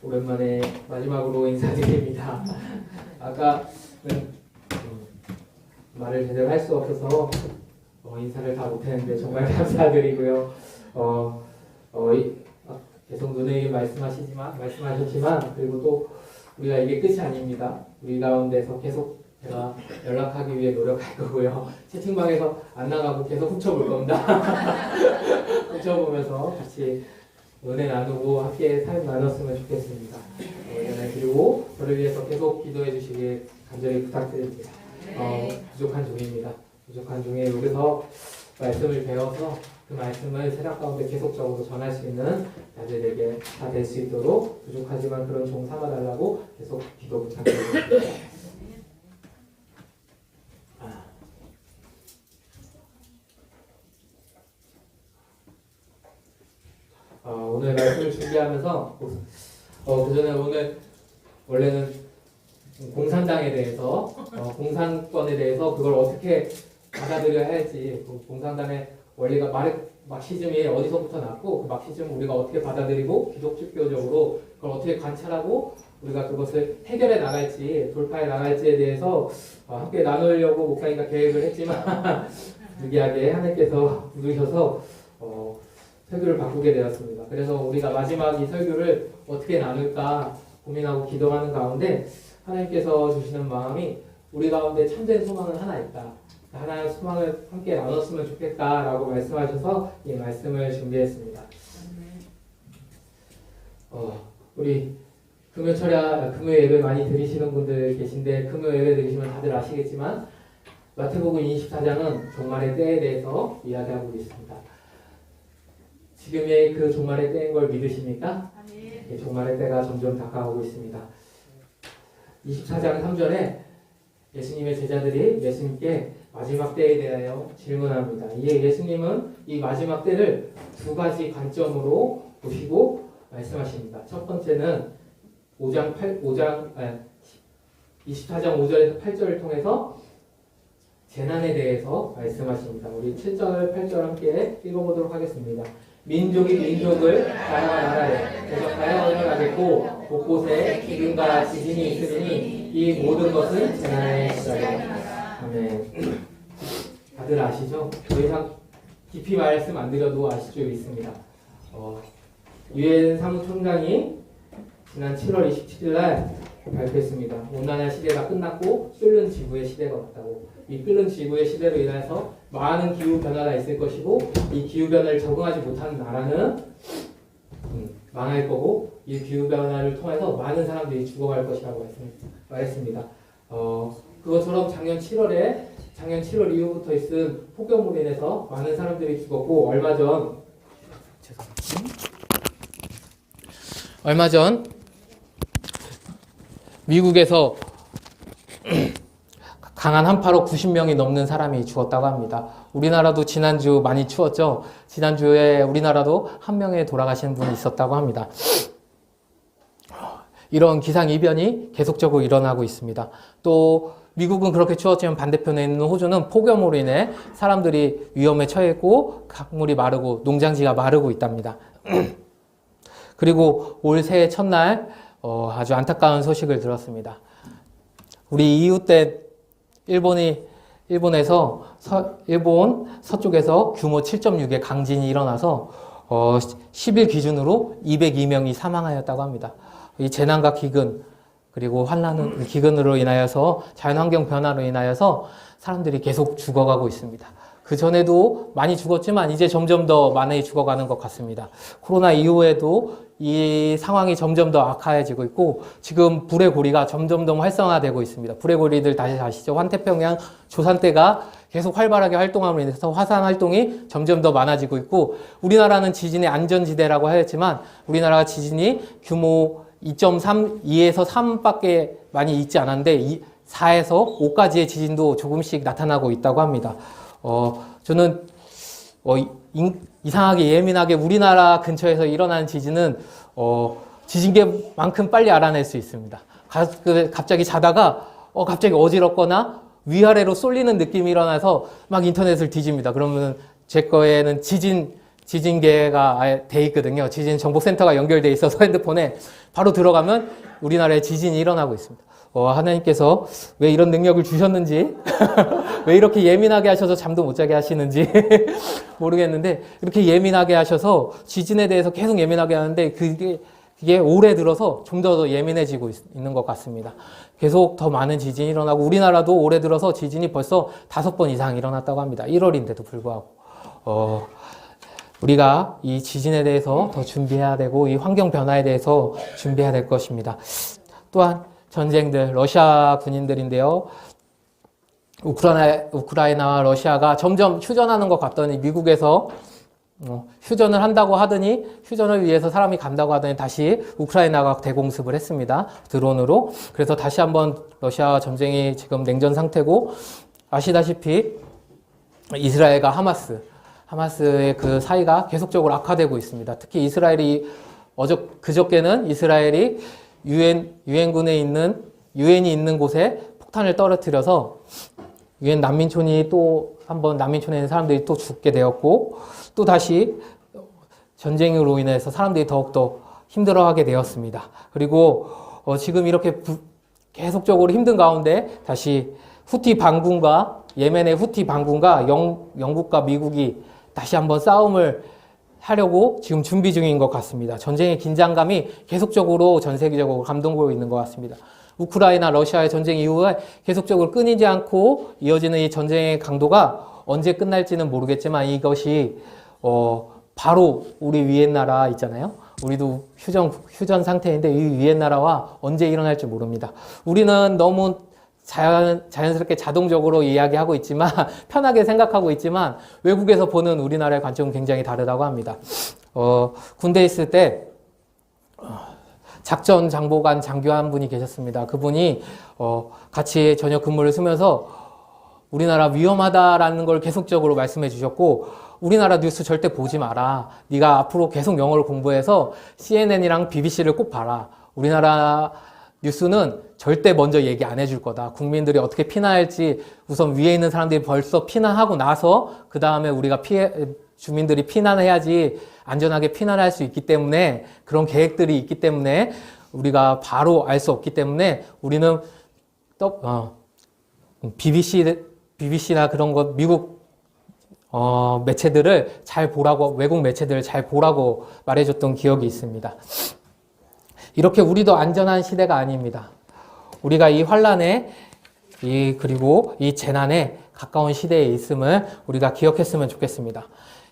오랜만에 마지막으로 인사드립니다. 아까는 말을 제대로 할 수 없어서 인사를 다 못했는데 정말 감사드리고요. 계속 누누이 말씀하셨지만 그리고 또 우리가 이게 끝이 아닙니다. 우리 가운데서 계속 제가 연락하기 위해 노력할 거고요. 채팅방에서 안 나가고 계속 훔쳐볼 겁니다. 훔쳐보면서 같이 은혜 나누고 함께 삶 나눴으면 좋겠습니다. 그리고 저를 위해서 계속 기도해 주시길 간절히 부탁드립니다. 부족한 종입니다. 부족한 종에 여기서 말씀을 배워서 그 말씀을 세상 가운데 계속적으로 전할 수 있는 자들에게 다 될 수 있도록 부족하지만 그런 종 삼아달라고 계속 기도 부탁드립니다. 오늘 말씀을 준비하면서 그전에 오늘 원래는 공산당에 대해서 공산권에 대해서 그걸 어떻게 받아들여야 할지 공산당의 원리가 막시즘이 어디서부터 났고 그 막시즘을 우리가 어떻게 받아들이고 기독교적으로 그걸 어떻게 관찰하고 우리가 그것을 해결해 나갈지 돌파해 나갈지에 대해서 함께 나누려고 목사님과 계획을 했지만 무기하게 하나님께서 부르셔서 설교를 바꾸게 되었습니다. 그래서 우리가 마지막 이 설교를 어떻게 나눌까 고민하고 기도하는 가운데 하나님께서 주시는 마음이 우리 가운데 참된 소망은 하나 있다. 하나의 소망을 함께 나눴으면 좋겠다라고 말씀하셔서 이 말씀을 준비했습니다. 우리 금요 예배 많이 드리시는 분들 계신데 금요 예배 드리시면 다들 아시겠지만 마태복음 24장은 종말의 때에 대해서 이야기하고 있습니다. 지금의 그 종말의 때인 걸 믿으십니까? 네. 종말의 때가 점점 다가오고 있습니다. 24장 3절에 예수님의 제자들이 예수님께 마지막 때에 대하여 질문합니다. 이에 예수님은 이 마지막 때를 두 가지 관점으로 보시고 말씀하십니다. 첫 번째는 24장 5절에서 8절을 통해서 재난에 대해서 말씀하십니다. 우리 7절, 8절 함께 읽어보도록 하겠습니다. 민족이 민족을 나라가 나라에 대적하여 일어나겠고 곳곳에 기근과 지진이 있으니 이 모든 것은 재난의 시작이다. 아멘. 다들 아시죠? 더 이상 깊이 말씀 안 드려도 아실 줄 믿습니다. 유엔 사무총장이 지난 7월 27일 날 발표했습니다. 온난화 시대가 끝났고 끓는 지구의 시대가 왔다고. 이 끓는 지구의 시대로 인해서 많은 기후 변화가 있을 것이고 이 기후 변화를 적응하지 못하는 나라는 망할 거고 이 기후 변화를 통해서 많은 사람들이 죽어갈 것이라고 말했습니다. 그것처럼 작년 7월 이후부터 있은 폭염으로 인해서 많은 사람들이 죽었고 얼마 전 미국에서 강한 한파로 90명이 넘는 사람이 죽었다고 합니다. 우리나라도 지난주 많이 추웠죠. 지난주에 우리나라도 한 명의 돌아가신 분이 있었다고 합니다. 이런 기상이변이 계속적으로 일어나고 있습니다. 또 미국은 그렇게 추웠지만 반대편에 있는 호주는 폭염으로 인해 사람들이 위험에 처했고 강물이 마르고 농장지가 마르고 있답니다. 그리고 올 새해 첫날 아주 안타까운 소식을 들었습니다. 우리 이웃된 일본에서 일본 서쪽에서 규모 7.6의 강진이 일어나서 10일 기준으로 202명이 사망하였다고 합니다. 이 재난과 기근 그리고 환난은 기근으로 인하여서 자연환경 변화로 인하여서 사람들이 계속 죽어가고 있습니다. 그 전에도 많이 죽었지만 이제 점점 더 많이 죽어가는 것 같습니다. 코로나 이후에도 이 상황이 점점 더 악화해지고 있고 지금 불의 고리가 점점 더 활성화되고 있습니다. 불의 고리들 다시 아시죠? 환태평양 조산대가 계속 활발하게 활동함으로 인해서 화산 활동이 점점 더 많아지고 있고 우리나라는 지진의 안전지대라고 하였지만 우리나라가 지진이 규모 2.3, 2에서 3밖에 많이 있지 않았는데 4에서 5까지의 지진도 조금씩 나타나고 있다고 합니다. 저는 이상하게 예민하게 우리나라 근처에서 일어나는 지진은 지진계만큼 빨리 알아낼 수 있습니다. 갑자기 자다가 갑자기 어지럽거나 위아래로 쏠리는 느낌이 일어나서 막 인터넷을 뒤집니다. 그러면 제 거에는 지진 지진계가 아예 돼 있거든요. 지진 정보센터가 연결돼 있어서 핸드폰에 바로 들어가면 우리나라에 지진이 일어나고 있습니다. 하나님께서 왜 이런 능력을 주셨는지, 왜 이렇게 예민하게 하셔서 잠도 못 자게 하시는지 모르겠는데, 이렇게 예민하게 하셔서 지진에 대해서 계속 예민하게 하는데, 그게 올해 들어서 좀 더 예민해지고 있는 것 같습니다. 계속 더 많은 지진이 일어나고, 우리나라도 올해 들어서 지진이 벌써 5번 이상 일어났다고 합니다. 1월인데도 불구하고. 우리가 이 지진에 대해서 더 준비해야 되고, 이 환경 변화에 대해서 준비해야 될 것입니다. 또한 전쟁들, 러시아 군인들인데요. 우크라이나와 러시아가 점점 휴전하는 것 같더니 미국에서 휴전을 한다고 하더니 휴전을 위해서 사람이 간다고 하더니 다시 우크라이나가 대공습을 했습니다. 드론으로. 그래서 다시 한번 러시아와 전쟁이 지금 냉전 상태고, 아시다시피 이스라엘과 하마스의 그 사이가 계속적으로 악화되고 있습니다. 특히 이스라엘이 그저께는 이스라엘이 유엔이 있는 곳에 폭탄을 떨어뜨려서 유엔 난민촌에 있는 사람들이 또 죽게 되었고, 또 다시 전쟁으로 인해서 사람들이 더욱더 힘들어하게 되었습니다. 그리고 지금 이렇게 계속적으로 힘든 가운데 다시 예멘의 후티 반군과 영국과 미국이 다시 한번 싸움을 하려고 지금 준비 중인 것 같습니다. 전쟁의 긴장감이 계속적으로 전 세계적으로 감동되고 있는 것 같습니다. 우크라이나, 러시아의 전쟁 이후에 계속적으로 끊이지 않고 이어지는 이 전쟁의 강도가 언제 끝날지는 모르겠지만, 이것이 바로 우리 위에 나라 있잖아요. 우리도 휴전 상태인데 이 위에 나라와 언제 일어날지 모릅니다. 우리는 너무 자연스럽게 자동적으로 이야기하고 있지만, 편하게 생각하고 있지만, 외국에서 보는 우리나라의 관점은 굉장히 다르다고 합니다. 군대에 있을 때 작전 장보관 장교 한 분이 계셨습니다. 그분이 같이 저녁 근무를 쓰면서 우리나라 위험하다라는 걸 계속적으로 말씀해 주셨고, 우리나라 뉴스 절대 보지 마라. 네가 앞으로 계속 영어를 공부해서 CNN이랑 BBC를 꼭 봐라. 우리나라 뉴스는 절대 먼저 얘기 안 해줄 거다. 국민들이 어떻게 피난할지 우선 위에 있는 사람들이 벌써 피난하고 나서 그 다음에 주민들이 피난해야지 안전하게 피난할 수 있기 때문에, 그런 계획들이 있기 때문에 우리가 바로 알 수 없기 때문에 우리는 BBC나 그런 것, 미국 매체들을 잘 보라고, 외국 매체들을 잘 보라고 말해줬던 기억이 있습니다. 이렇게 우리도 안전한 시대가 아닙니다. 우리가 이 환란에 그리고 이 재난에 가까운 시대에 있음을 우리가 기억했으면 좋겠습니다.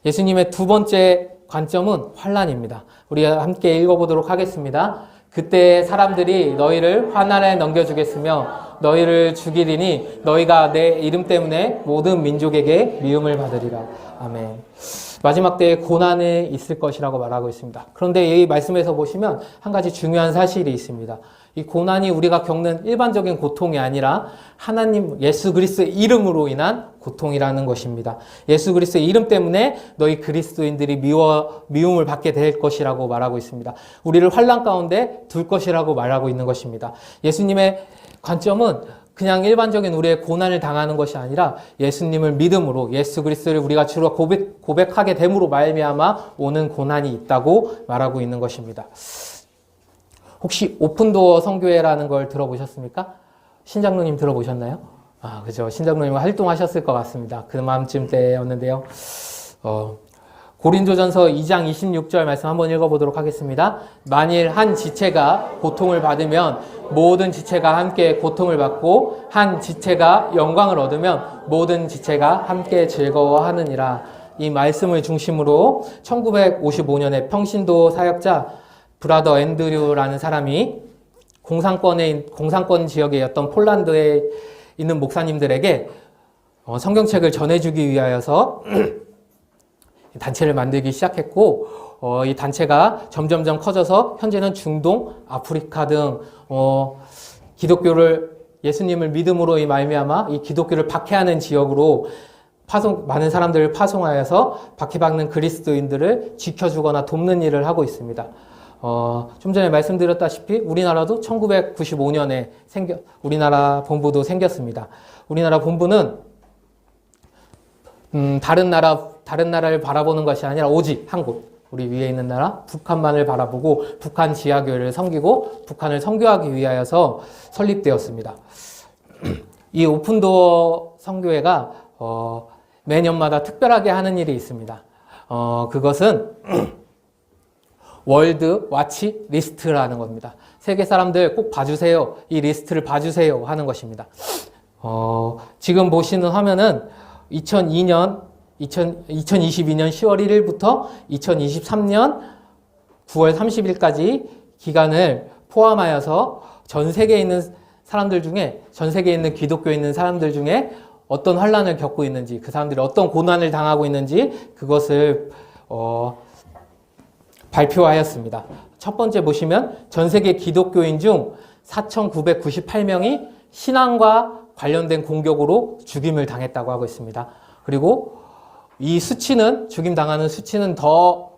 예수님의 두 번째 관점은 환란입니다. 우리가 함께 읽어보도록 하겠습니다. 그때 사람들이 너희를 환난에 넘겨주겠으며 너희를 죽이리니 너희가 내 이름 때문에 모든 민족에게 미움을 받으리라. 아멘. 마지막 때에 고난이 있을 것이라고 말하고 있습니다. 그런데 이 말씀에서 보시면 한 가지 중요한 사실이 있습니다. 이 고난이 우리가 겪는 일반적인 고통이 아니라 하나님 예수 그리스도의 이름으로 인한 고통이라는 것입니다. 예수 그리스도의 이름 때문에 너희 그리스도인들이 미움을 받게 될 것이라고 말하고 있습니다. 우리를 환난 가운데 둘 것이라고 말하고 있는 것입니다. 예수님의 관점은 그냥 일반적인 우리의 고난을 당하는 것이 아니라 예수님을 믿음으로, 예수 그리스도를 우리가 주로 고백하게 됨으로 말미암아 오는 고난이 있다고 말하고 있는 것입니다. 혹시 오픈도어 선교회라는 걸 들어보셨습니까? 신장로님 들어보셨나요? 그죠. 신장로님 활동하셨을 것 같습니다. 그맘쯤 때였는데요. 고린도전서 2장 26절 말씀 한번 읽어보도록 하겠습니다. 만일 한 지체가 고통을 받으면 모든 지체가 함께 고통을 받고 한 지체가 영광을 얻으면 모든 지체가 함께 즐거워하느니라. 이 말씀을 중심으로 1955년에 평신도 사역자 브라더 앤드류라는 사람이 공산권 지역에 있던 폴란드에 있는 목사님들에게 성경책을 전해주기 위하여서 단체를 만들기 시작했고, 이 단체가 점점점 커져서 현재는 중동, 아프리카 등 예수님을 믿음으로 이 말미암아 이 기독교를 박해하는 지역으로 많은 사람들을 파송하여서 박해받는 그리스도인들을 지켜주거나 돕는 일을 하고 있습니다. 좀 전에 말씀드렸다시피 우리나라도 1995년에 우리나라 본부도 생겼습니다. 우리나라 본부는 다른 나라 다른 나라를 바라보는 것이 아니라 오직 한 곳, 우리 위에 있는 나라 북한만을 바라보고 북한 지하교회를 섬기고 북한을 선교하기 위하여서 설립되었습니다. 이 오픈도어 선교회가 매년마다 특별하게 하는 일이 있습니다. 그것은 월드 와치 리스트라는 겁니다. 세계 사람들 꼭 봐주세요. 이 리스트를 봐주세요 하는 것입니다. 지금 보시는 화면은 2022년 10월 1일부터 2023년 9월 30일까지 기간을 포함하여서 전 세계에 있는 사람들 중에, 전 세계에 있는 기독교에 있는 사람들 중에 어떤 환난을 겪고 있는지, 그 사람들이 어떤 고난을 당하고 있는지 그것을 발표하였습니다. 첫 번째 보시면 전 세계 기독교인 중 4,998명이 신앙과 관련된 공격으로 죽임을 당했다고 하고 있습니다. 그리고 이 수치는, 죽임당하는 수치는 더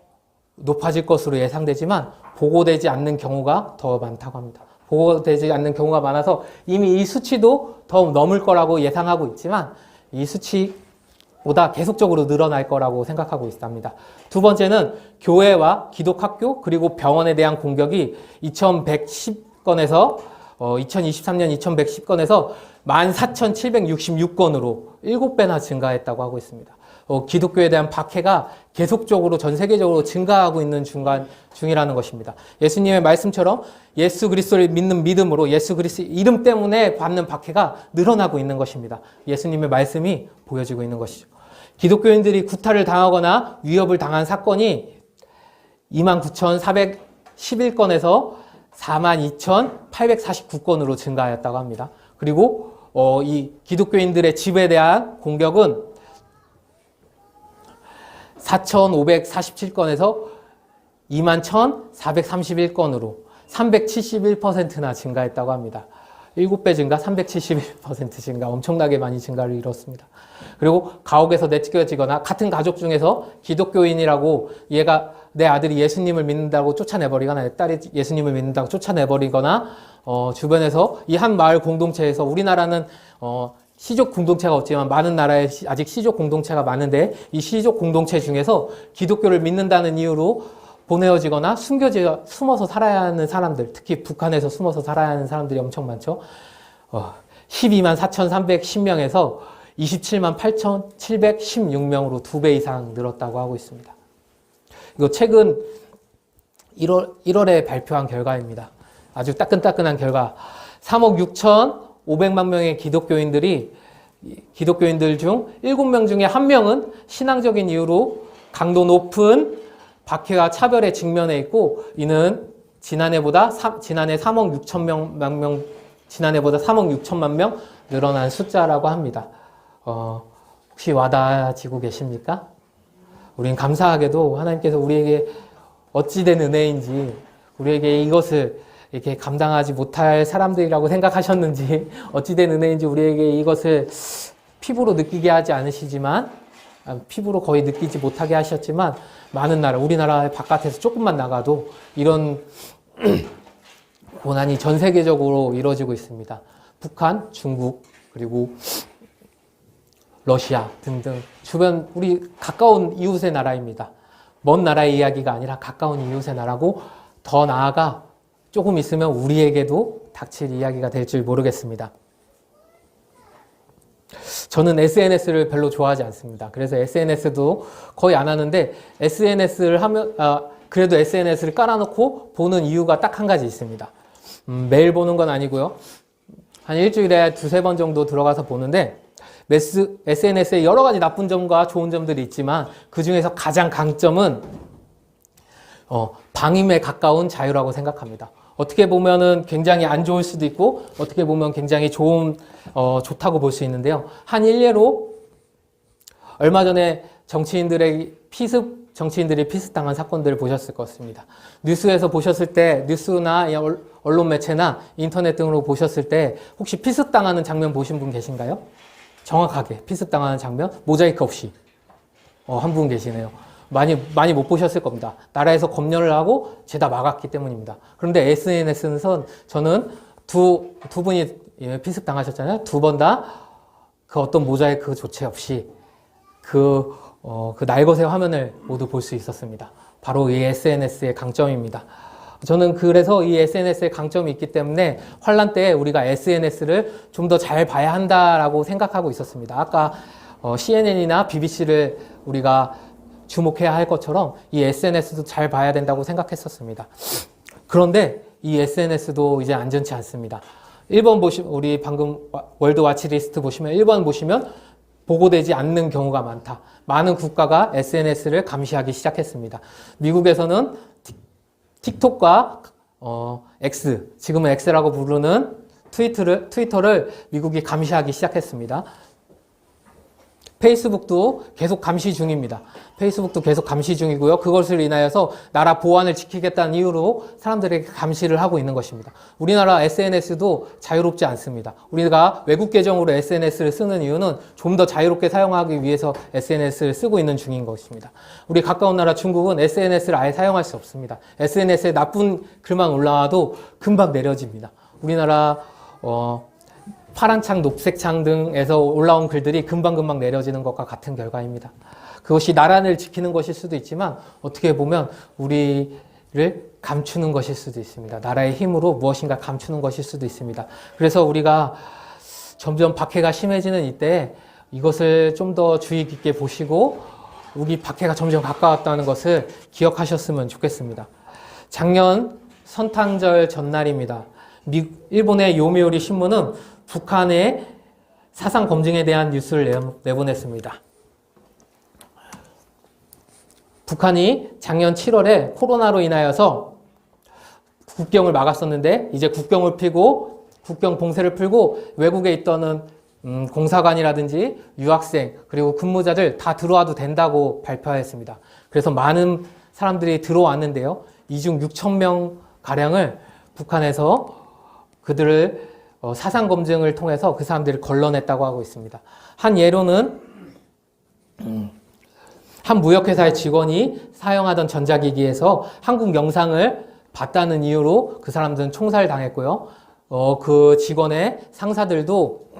높아질 것으로 예상되지만 보고되지 않는 경우가 더 많다고 합니다. 보고되지 않는 경우가 많아서 이미 이 수치도 더 넘을 거라고 예상하고 있지만 이 수치보다 계속적으로 늘어날 거라고 생각하고 있답니다. 두 번째는 교회와 기독학교 그리고 병원에 대한 공격이 2110건에서 2023년 2110건에서 14,766건으로 7배나 증가했다고 하고 있습니다. 기독교에 대한 박해가 계속적으로 전 세계적으로 증가하고 있는 중이라는 것입니다. 예수님의 말씀처럼 예수 그리스도를 믿는 믿음으로 예수 그리스도 이름 때문에 받는 박해가 늘어나고 있는 것입니다. 예수님의 말씀이 보여지고 있는 것이죠. 기독교인들이 구타를 당하거나 위협을 당한 사건이 29,411건에서 42,849건으로 증가하였다고 합니다. 그리고 이 기독교인들의 집에 대한 공격은 4,547건에서 21,431건으로 371%나 증가했다고 합니다. 7배 증가, 371% 증가, 엄청나게 많이 증가를 이뤘습니다. 그리고 가옥에서 내쫓겨지거나 같은 가족 중에서 기독교인이라고 얘가 내 아들이 예수님을 믿는다고 쫓아내버리거나 내 딸이 예수님을 믿는다고 쫓아내버리거나 주변에서 이 한 마을 공동체에서 우리나라는 시족 공동체가 없지만 많은 나라에 아직 시족 공동체가 많은데 이 시족 공동체 중에서 기독교를 믿는다는 이유로 보내어지거나 숨어서 살아야 하는 사람들, 특히 북한에서 숨어서 살아야 하는 사람들이 엄청 많죠. 12만 4,310명에서 27만 8,716명으로 2배 이상 늘었다고 하고 있습니다. 이거 최근 1월에 발표한 결과입니다. 아주 따끈따끈한 결과. 3억 6,500만 명의 기독교인들 중 7명 중에 1명은 신앙적인 이유로 강도 높은 박해와 차별에 직면해 있고, 이는 지난해 3억 6천만 명, 지난해보다 3억 6천만 명 늘어난 숫자라고 합니다. 혹시 와닿아지고 계십니까? 우린 감사하게도 하나님께서 우리에게 어찌된 은혜인지, 우리에게 이것을 이렇게 감당하지 못할 사람들이라고 생각하셨는지, 어찌된 은혜인지 우리에게 이것을 피부로 느끼게 하지 않으시지만, 피부로 거의 느끼지 못하게 하셨지만, 많은 나라, 우리나라 바깥에서 조금만 나가도 이런 고난이 전 세계적으로 이루어지고 있습니다. 북한, 중국, 그리고 러시아 등등 주변 우리 가까운 이웃의 나라입니다. 먼 나라의 이야기가 아니라 가까운 이웃의 나라고, 더 나아가 조금 있으면 우리에게도 닥칠 이야기가 될 줄 모르겠습니다. 저는 SNS를 별로 좋아하지 않습니다. 그래서 SNS도 거의 안 하는데, SNS를 하면 그래도 SNS를 깔아놓고 보는 이유가 딱 한 가지 있습니다. 매일 보는 건 아니고요. 한 일주일에 2-3번 정도 들어가서 보는데, SNS에 여러 가지 나쁜 점과 좋은 점들이 있지만 그 중에서 가장 강점은 방임에 가까운 자유라고 생각합니다. 어떻게 보면은 굉장히 안 좋을 수도 있고, 어떻게 보면 굉장히 좋다고 볼 수 있는데요. 한 일례로 얼마 전에 정치인들이 피습당한 사건들을 보셨을 것 같습니다. 뉴스에서 보셨을 때, 뉴스나 언론 매체나 인터넷 등으로 보셨을 때 혹시 피습당하는 장면 보신 분 계신가요? 정확하게 피습당하는 장면, 모자이크 없이 한 분 계시네요. 많이 못 보셨을 겁니다. 나라에서 검열을 하고 죄다 막았기 때문입니다. 그런데 SNS는 저는 두 분이 피습당하셨잖아요. 2번 다 그 어떤 모자이크 조치 없이 그 그 날것의 화면을 모두 볼 수 있었습니다. 바로 이 SNS의 강점입니다. 저는 그래서 이 SNS의 강점이 있기 때문에 환란 때 우리가 SNS를 좀 더 잘 봐야 한다라고 생각하고 있었습니다. 아까 CNN이나 BBC를 우리가 주목해야 할 것처럼 이 SNS도 잘 봐야 된다고 생각했었습니다. 그런데 이 SNS도 이제 안전치 않습니다. 1번 보시면, 우리 방금 월드 와치리스트 보시면 1번 보시면 보고되지 않는 경우가 많다. 많은 국가가 SNS를 감시하기 시작했습니다. 미국에서는 틱톡과 X, 지금은 X라고 부르는 트위터를 미국이 감시하기 시작했습니다. 페이스북도 계속 감시 중입니다. 페이스북도 계속 감시 중이고요. 그것을 인하여서 나라 보안을 지키겠다는 이유로 사람들에게 감시를 하고 있는 것입니다. 우리나라 SNS도 자유롭지 않습니다. 우리가 외국 계정으로 SNS를 쓰는 이유는 좀 더 자유롭게 사용하기 위해서 SNS를 쓰고 있는 중인 것입니다. 우리 가까운 나라 중국은 SNS를 아예 사용할 수 없습니다. SNS에 나쁜 글만 올라와도 금방 내려집니다. 우리나라 파란 창, 녹색 창 등에서 올라온 글들이 금방금방 내려지는 것과 같은 결과입니다. 그것이 나라를 지키는 것일 수도 있지만 어떻게 보면 우리를 감추는 것일 수도 있습니다. 나라의 힘으로 무엇인가 감추는 것일 수도 있습니다. 그래서 우리가 점점 박해가 심해지는 이때 이것을 좀 더 주의 깊게 보시고 우리 박해가 점점 가까웠다는 것을 기억하셨으면 좋겠습니다. 작년 선탄절 전날입니다. 일본의 요미우리 신문은 북한의 사상 검증에 대한 뉴스를 내보냈습니다. 북한이 작년 7월에 코로나로 인하여서 국경을 막았었는데 이제 국경 봉쇄를 풀고 외국에 있던 공사관이라든지 유학생 그리고 근무자들 다 들어와도 된다고 발표했습니다. 그래서 많은 사람들이 들어왔는데요. 이 중 6,000명 가량을 북한에서 그들을 사상 검증을 통해서 그 사람들을 걸러냈다고 하고 있습니다. 한 예로는 한 무역회사의 직원이 사용하던 전자기기에서 한국 영상을 봤다는 이유로 그 사람들은 총살당했고요. 그 직원의 상사들도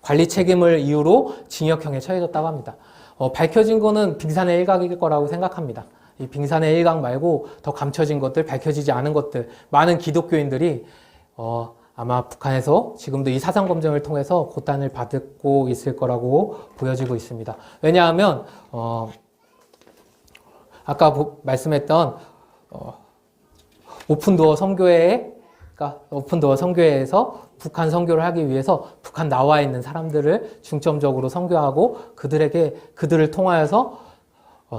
관리 책임을 이유로 징역형에 처해졌다고 합니다. 밝혀진 거는 빙산의 일각일 거라고 생각합니다. 이 빙산의 일각 말고 더 감춰진 것들, 밝혀지지 않은 것들, 많은 기독교인들이 아마 북한에서 지금도 이 사상 검증을 통해서 고단을 받고 있을 거라고 보여지고 있습니다. 왜냐하면 아까 말씀했던 오픈도어 선교회에서 북한 선교를 하기 위해서 북한 나와 있는 사람들을 중점적으로 선교하고 그들을 통하여서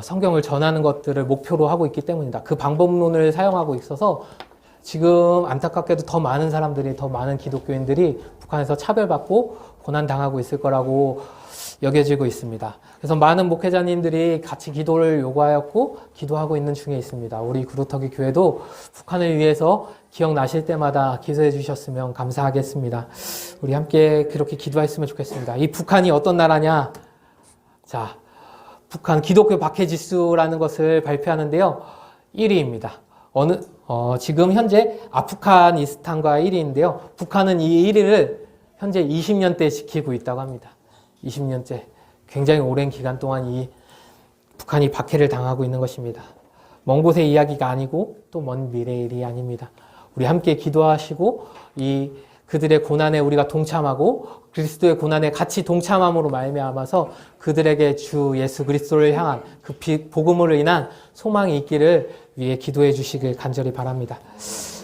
성경을 전하는 것들을 목표로 하고 있기 때문이다. 그 방법론을 사용하고 있어서 지금 안타깝게도 더 많은 사람들이, 더 많은 기독교인들이 북한에서 차별받고 고난당하고 있을 거라고 여겨지고 있습니다. 그래서 많은 목회자님들이 같이 기도를 요구하였고 기도하고 있는 중에 있습니다. 우리 구루터기 교회도 북한을 위해서 기억나실 때마다 기도해 주셨으면 감사하겠습니다. 우리 함께 그렇게 기도했으면 좋겠습니다. 이 북한이 어떤 나라냐? 자, 북한 기독교 박해지수라는 것을 발표하는데요. 1위입니다. 지금 현재 아프가니스탄과 1위인데요. 북한은 이 1위를 현재 20년째 지키고 있다고 합니다. 20년째. 굉장히 오랜 기간 동안 이 북한이 박해를 당하고 있는 것입니다. 먼 곳의 이야기가 아니고 또 먼 미래의 일이 아닙니다. 우리 함께 기도하시고 그들의 고난에 우리가 동참하고 그리스도의 고난에 같이 동참함으로 말미암아서 그들에게 주 예수 그리스도를 향한 그 복음으로 인한 소망이 있기를 위해 기도해 주시길 간절히 바랍니다.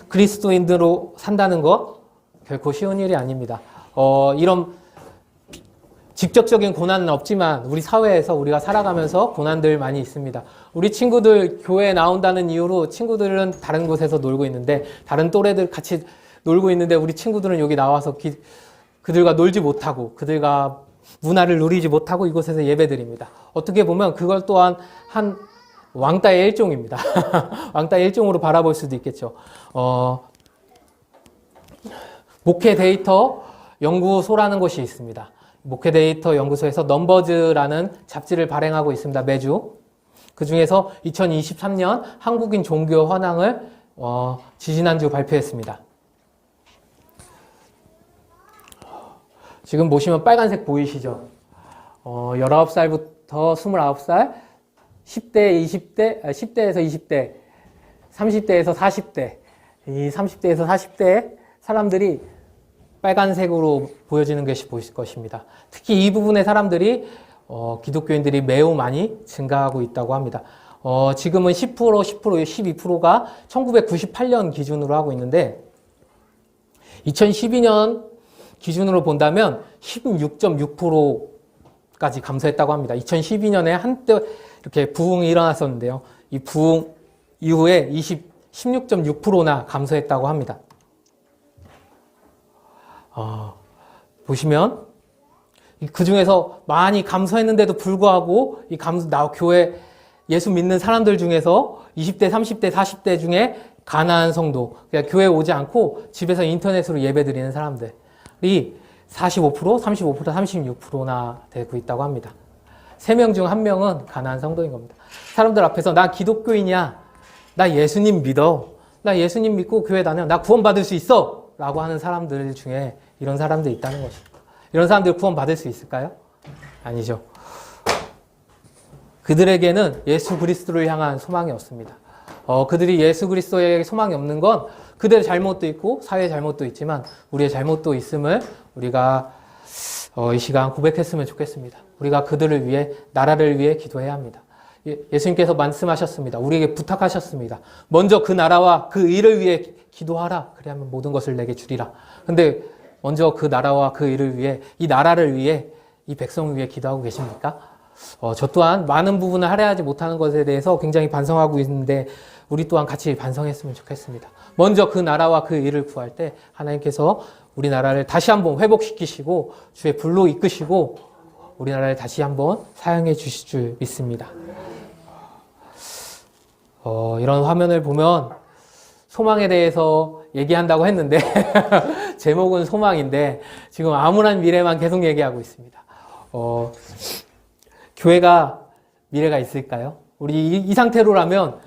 그리스도인으로 산다는 것 결코 쉬운 일이 아닙니다. 이런 직접적인 고난은 없지만 우리 사회에서 우리가 살아가면서 고난들 많이 있습니다. 우리 친구들 교회에 나온다는 이유로 친구들은 다른 곳에서 놀고 있는데 다른 또래들 같이 놀고 있는데 우리 친구들은 여기 나와서 그들과 놀지 못하고 그들과 문화를 누리지 못하고 이곳에서 예배드립니다. 어떻게 보면 그걸 또한 한 왕따의 일종입니다. 왕따의 일종으로 바라볼 수도 있겠죠. 목회 데이터 연구소라는 곳이 있습니다. 목회 데이터 연구소에서 넘버즈라는 잡지를 발행하고 있습니다. 매주. 그 중에서 2023년 한국인 종교 현황을 지지난주 발표했습니다. 지금 보시면 빨간색 보이시죠? 19살부터 더 29살, 10대, 20대, 10대에서 20대, 30대에서 40대, 이 30대에서 40대 사람들이 빨간색으로 보여지는 것이 보일 것입니다. 특히 이 부분의 사람들이 기독교인들이 매우 많이 증가하고 있다고 합니다. 지금은 10%, 12%가 1998년 기준으로 하고 있는데 2012년 기준으로 본다면 16.6%까지 감소했다고 합니다. 2012년에 한때 이렇게 부흥이 일어났었는데요. 이 부흥 이후에 16.6%나 감소했다고 합니다. 보시면 그 중에서 많이 감소했는데도 불구하고 교회 예수 믿는 사람들 중에서 20대, 30대, 40대 중에 가난한 성도, 그러니까 교회에 오지 않고 집에서 인터넷으로 예배 드리는 사람들이 45%, 35%, 36%나 되고 있다고 합니다. 3명 중 1명은 가난한 성도인 겁니다. 사람들 앞에서 나 기독교인이야, 나 예수님 믿어, 나 예수님 믿고 교회 다녀, 나 구원받을 수 있어 라고 하는 사람들 중에 이런 사람들이 있다는 것입니다. 이런 사람들 구원받을 수 있을까요? 아니죠. 그들에게는 예수 그리스도를 향한 소망이 없습니다. 그들이 예수 그리스도에 소망이 없는 건 그들의 잘못도 있고 사회의 잘못도 있지만 우리의 잘못도 있음을 우리가 이 시간 고백했으면 좋겠습니다. 우리가 그들을 위해, 나라를 위해 기도해야 합니다. 예수님께서 말씀하셨습니다. 우리에게 부탁하셨습니다. 먼저 그 나라와 그 일을 위해 기도하라. 그래야만 모든 것을 내게 주리라. 근데 먼저 그 나라와 그 일을 위해, 이 나라를 위해, 이 백성을 위해 기도하고 계십니까? 저 또한 많은 부분을 할애하지 못하는 것에 대해서 굉장히 반성하고 있는데 우리 또한 같이 반성했으면 좋겠습니다. 먼저 그 나라와 그 일을 구할 때 하나님께서 우리나라를 다시 한번 회복시키시고 주의 불로 이끄시고 우리나라를 다시 한번 사용해 주실 줄 믿습니다. 이런 화면을 보면 소망에 대해서 얘기한다고 했는데 제목은 소망인데 지금 암울한 미래만 계속 얘기하고 있습니다. 교회가 미래가 있을까요? 우리 이 상태로라면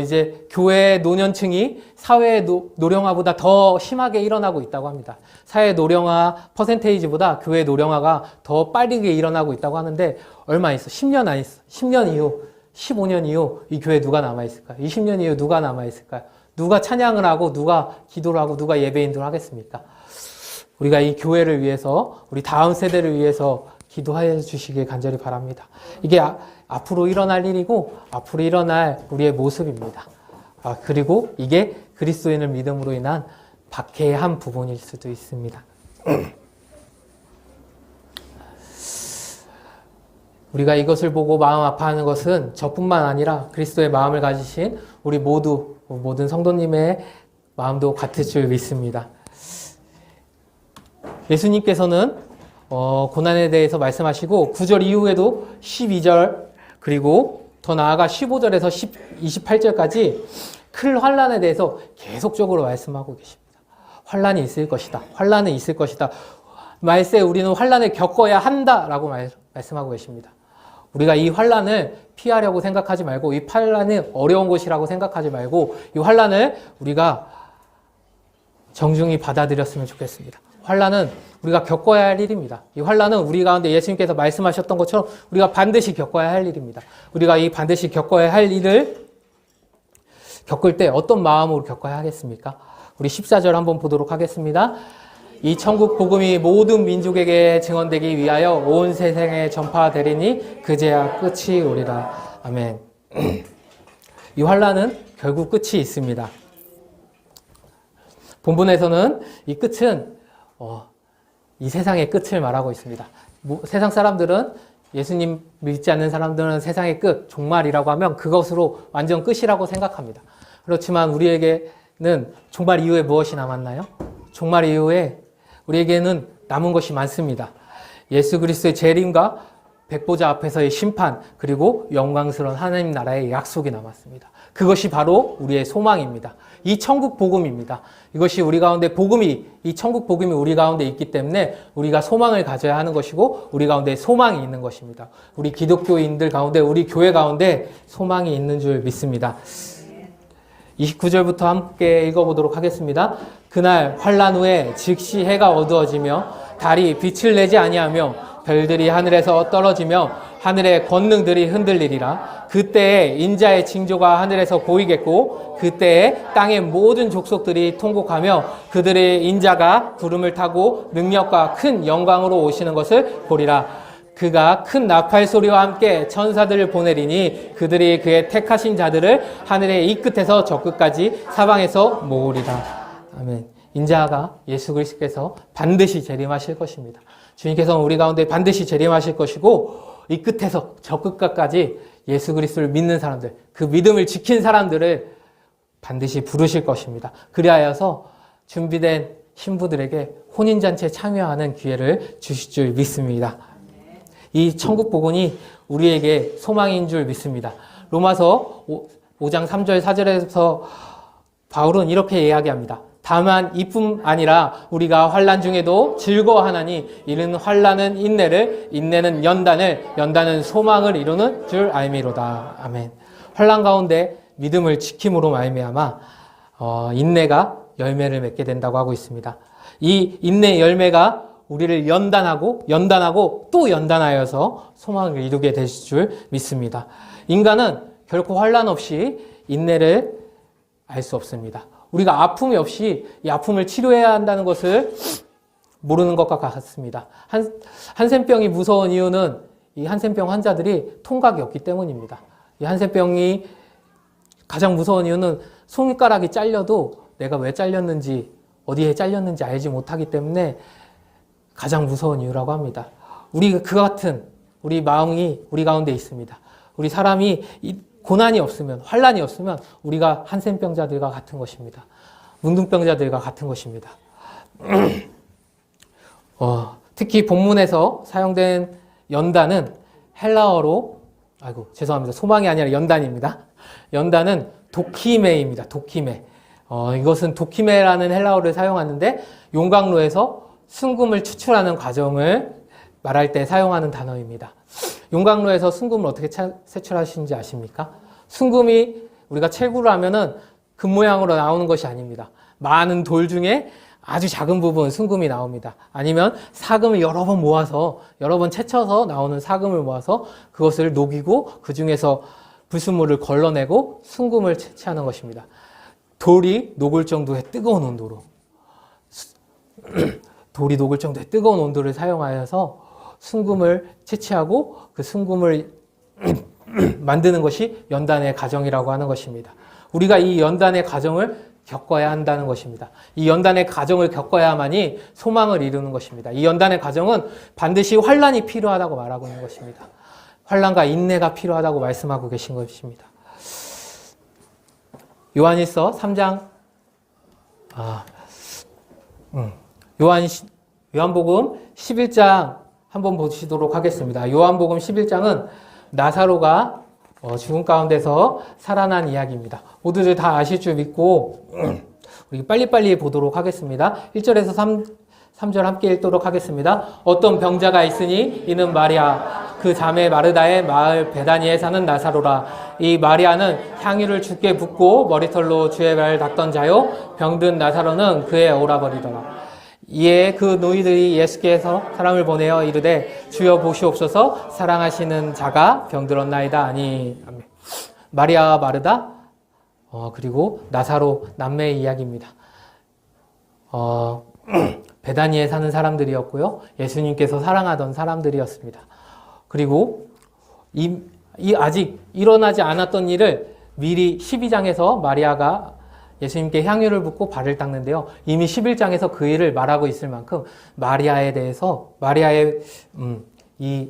이제 교회 노년층이 사회 노령화보다 더 심하게 일어나고 있다고 합니다. 사회 노령화 퍼센테이지보다 교회 노령화가 더 빠르게 일어나고 있다고 하는데 얼마 있어? 10년 안 있어. 10년 이후, 15년 이후 이 교회 누가 남아있을까요? 20년 이후 누가 남아있을까요? 누가 찬양을 하고 누가 기도를 하고 누가 예배인들을 하겠습니까? 우리가 이 교회를 위해서 우리 다음 세대를 위해서 기도해 주시길 간절히 바랍니다. 이게 앞으로 일어날 일이고 앞으로 일어날 우리의 모습입니다. 그리고 이게 그리스도인을 믿음으로 인한 박해의 한 부분일 수도 있습니다. 우리가 이것을 보고 마음 아파하는 것은 저뿐만 아니라 그리스도의 마음을 가지신 우리 모든 성도님의 마음도 같을 줄 믿습니다. 예수님께서는 고난에 대해서 말씀하시고 9절 이후에도 12절 그리고 더 나아가 15절에서 28절까지 큰 환난에 대해서 계속적으로 말씀하고 계십니다. 환난이 있을 것이다. 환난은 있을 것이다. 말세 우리는 환난을 겪어야 한다라고 말씀하고 계십니다. 우리가 이 환난을 피하려고 생각하지 말고 이 환난은 어려운 것이라고 생각하지 말고 이 환난을 우리가 정중히 받아들였으면 좋겠습니다. 환난은 우리가 겪어야 할 일입니다. 이 환난은 우리 가운데 예수님께서 말씀하셨던 것처럼 우리가 반드시 겪어야 할 일입니다. 우리가 이 반드시 겪어야 할 일을 겪을 때 어떤 마음으로 겪어야 하겠습니까? 우리 14절 한번 보도록 하겠습니다. 이 천국 복음이 모든 민족에게 증언되기 위하여 온 세상에 전파되리니 그제야 끝이 오리라. 아멘. 이 환난은 결국 끝이 있습니다. 본문에서는 이 끝은 이 세상의 끝을 말하고 있습니다. 세상 사람들은 예수님 믿지 않는 사람들은 세상의 끝, 종말이라고 하면 그것으로 완전 끝이라고 생각합니다. 그렇지만 우리에게는 종말 이후에 무엇이 남았나요? 종말 이후에 우리에게는 남은 것이 많습니다. 예수 그리스도의 재림과 백보자 앞에서의 심판 그리고 영광스러운 하나님 나라의 약속이 남았습니다. 그것이 바로 우리의 소망입니다. 이 천국 복음입니다. 이것이 우리 가운데 이 천국 복음이 우리 가운데 있기 때문에 우리가 소망을 가져야 하는 것이고 우리 가운데 소망이 있는 것입니다. 우리 기독교인들 가운데 우리 교회 가운데 소망이 있는 줄 믿습니다. 29절부터 함께 읽어보도록 하겠습니다. 그날 환난 후에 즉시 해가 어두워지며 달이 빛을 내지 아니하며 별들이 하늘에서 떨어지며 하늘의 권능들이 흔들리리라. 그때에 인자의 징조가 하늘에서 보이겠고 그때에 땅의 모든 족속들이 통곡하며 그들의 인자가 구름을 타고 능력과 큰 영광으로 오시는 것을 보리라. 그가 큰 나팔 소리와 함께 천사들을 보내리니 그들이 그의 택하신 자들을 하늘의 이 끝에서 저 끝까지 사방에서 모으리라. 아멘. 인자가 예수 그리스도께서 반드시 재림하실 것입니다. 주님께서는 우리 가운데 반드시 재림하실 것이고 이 끝에서 저 끝까지 예수 그리스도를 믿는 사람들, 그 믿음을 지킨 사람들을 반드시 부르실 것입니다. 그리하여서 준비된 신부들에게 혼인잔치에 참여하는 기회를 주실 줄 믿습니다. 이 천국 복음이 우리에게 소망인 줄 믿습니다. 로마서 5장 3절 4절에서 바울은 이렇게 이야기합니다. 다만 이뿐 아니라 우리가 환난 중에도 즐거워하나니 이는 환난은 인내를, 인내는 연단을, 연단은 소망을 이루는 줄 알미로다. 아멘. 환난 가운데 믿음을 지킴으로 말미암아 인내가 열매를 맺게 된다고 하고 있습니다. 이 인내 열매가 우리를 연단하고 또 연단하여서 소망을 이루게 되실 줄 믿습니다. 인간은 결코 환난 없이 인내를 알 수 없습니다. 우리가 아픔이 없이 이 아픔을 치료해야 한다는 것을 모르는 것과 같습니다. 한센병이 무서운 이유는 이 한센병 환자들이 통각이 없기 때문입니다. 이 한센병이 가장 무서운 이유는 손가락이 잘려도 내가 왜 잘렸는지, 어디에 잘렸는지 알지 못하기 때문에 가장 무서운 이유라고 합니다. 우리 그 같은 우리 마음이 우리 가운데 있습니다. 우리 사람이 고난이 없으면, 환난이 없으면 우리가 한센병자들과 같은 것입니다. 문둥병자들과 같은 것입니다. 특히 본문에서 사용된 연단은 헬라어로, 죄송합니다. 소망이 아니라 연단입니다. 연단은 도키메입니다. 도키메. 이것은 도키메라는 헬라어를 사용하는데 용광로에서 순금을 추출하는 과정을 말할 때 사용하는 단어입니다. 용광로에서 순금을 어떻게 채출하시는지 아십니까? 순금이 우리가 채굴을 하면은 금 모양으로 나오는 것이 아닙니다. 많은 돌 중에 아주 작은 부분 순금이 나옵니다. 아니면 사금을 여러 번 모아서 여러 번 채쳐서 나오는 사금을 모아서 그것을 녹이고 그 중에서 불순물을 걸러내고 순금을 채취하는 것입니다. 돌이 녹을 정도의 뜨거운 온도로 돌이 녹을 정도의 뜨거운 온도를 사용하여서 순금을 채취하고 그 순금을 만드는 것이 연단의 과정이라고 하는 것입니다. 우리가 이 연단의 과정을 겪어야 한다는 것입니다. 이 연단의 과정을 겪어야만이 소망을 이루는 것입니다. 이 연단의 과정은 반드시 환난이 필요하다고 말하고 있는 것입니다. 환난과 인내가 필요하다고 말씀하고 계신 것입니다. 요한일서 3장 요한복음 11장 한번 보시도록 하겠습니다. 요한복음 11장은 나사로가 죽음 가운데서 살아난 이야기입니다. 모두들 다 아실 줄 믿고 우리 빨리빨리 보도록 하겠습니다. 1절에서 3절 함께 읽도록 하겠습니다. 어떤 병자가 있으니 이는 마리아 그 자매 마르다의 마을 베다니에 사는 나사로라. 이 마리아는 향유를 주께 붓고 머리털로 주의 발을 닦던 자요 병든 나사로는 그의 오라버리더라. 이에 그 노이들이 예수께서 사람을 보내어 이르되 주여 보시옵소서 사랑하시는 자가 병들었나이다 하니. 마리아와 마르다 그리고 나사로 남매의 이야기입니다. 베다니에 사는 사람들이었고요. 예수님께서 사랑하던 사람들이었습니다. 그리고 이 아직 일어나지 않았던 일을 미리 12장에서 마리아가 예수님께 향유를 붓고 발을 닦는데요. 이미 11장에서 그 일을 말하고 있을 만큼 마리아의 이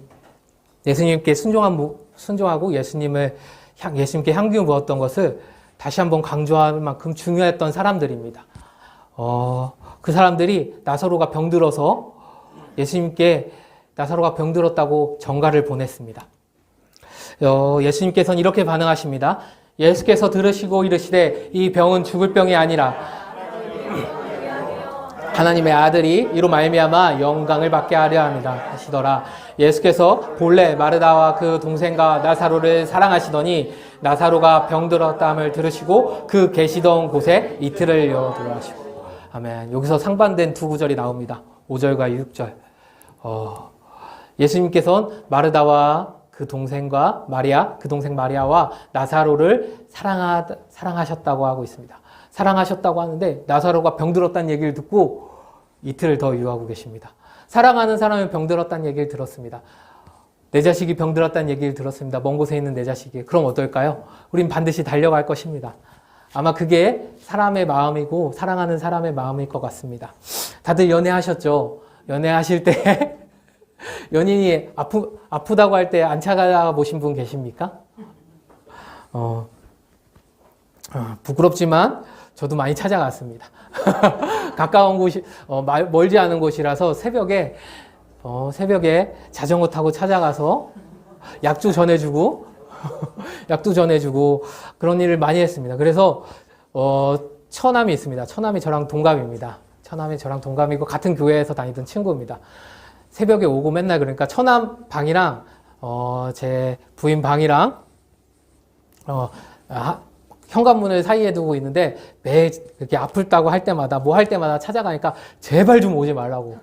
예수님께 순종하고 예수님께 향유 부었던 것을 다시 한번 강조할 만큼 중요했던 사람들입니다. 그 사람들이 나사로가 병들어서 예수님께 나사로가 병들었다고 전가를 보냈습니다. 예수님께서는 이렇게 반응하십니다. 예수께서 들으시고 이르시되 이 병은 죽을 병이 아니라 하나님의 아들이 이로 말미암아 영광을 받게 하려 합니다 하시더라. 예수께서 본래 마르다와 그 동생과 나사로를 사랑하시더니 나사로가 병들었다함을 들으시고 그 계시던 곳에 이틀을 여들어가시고. 아멘. 여기서 상반된 두 구절이 나옵니다. 5절과 6절. 예수님께서는 마르다와 그 동생과 마리아, 그 동생 마리아와 나사로를 사랑하셨다고 하고 있습니다. 사랑하셨다고 하는데 나사로가 병들었다는 얘기를 듣고 이틀을 더 유하고 계십니다. 사랑하는 사람이 병들었다는 얘기를 들었습니다. 내 자식이 병들었다는 얘기를 들었습니다. 먼 곳에 있는 내 자식이. 그럼 어떨까요? 우린 반드시 달려갈 것입니다. 아마 그게 사람의 마음이고 사랑하는 사람의 마음일 것 같습니다. 다들 연애하셨죠? 연애하실 때 연인이 아프다고 할 때 안 찾아보신 분 계십니까? 부끄럽지만 저도 많이 찾아갔습니다. 가까운 곳이 멀지 않은 곳이라서 새벽에 자전거 타고 찾아가서 약도 전해주고 그런 일을 많이 했습니다. 그래서 처남이 있습니다. 처남이 저랑 동갑입니다. 처남이 저랑 동갑이고 같은 교회에서 다니던 친구입니다. 새벽에 오고 맨날 그러니까 처남 방이랑 제 부인 방이랑 현관문을 사이에 두고 있는데 매 이렇게 아플다고 할 때마다 뭐 할 때마다 찾아가니까 제발 좀 오지 말라고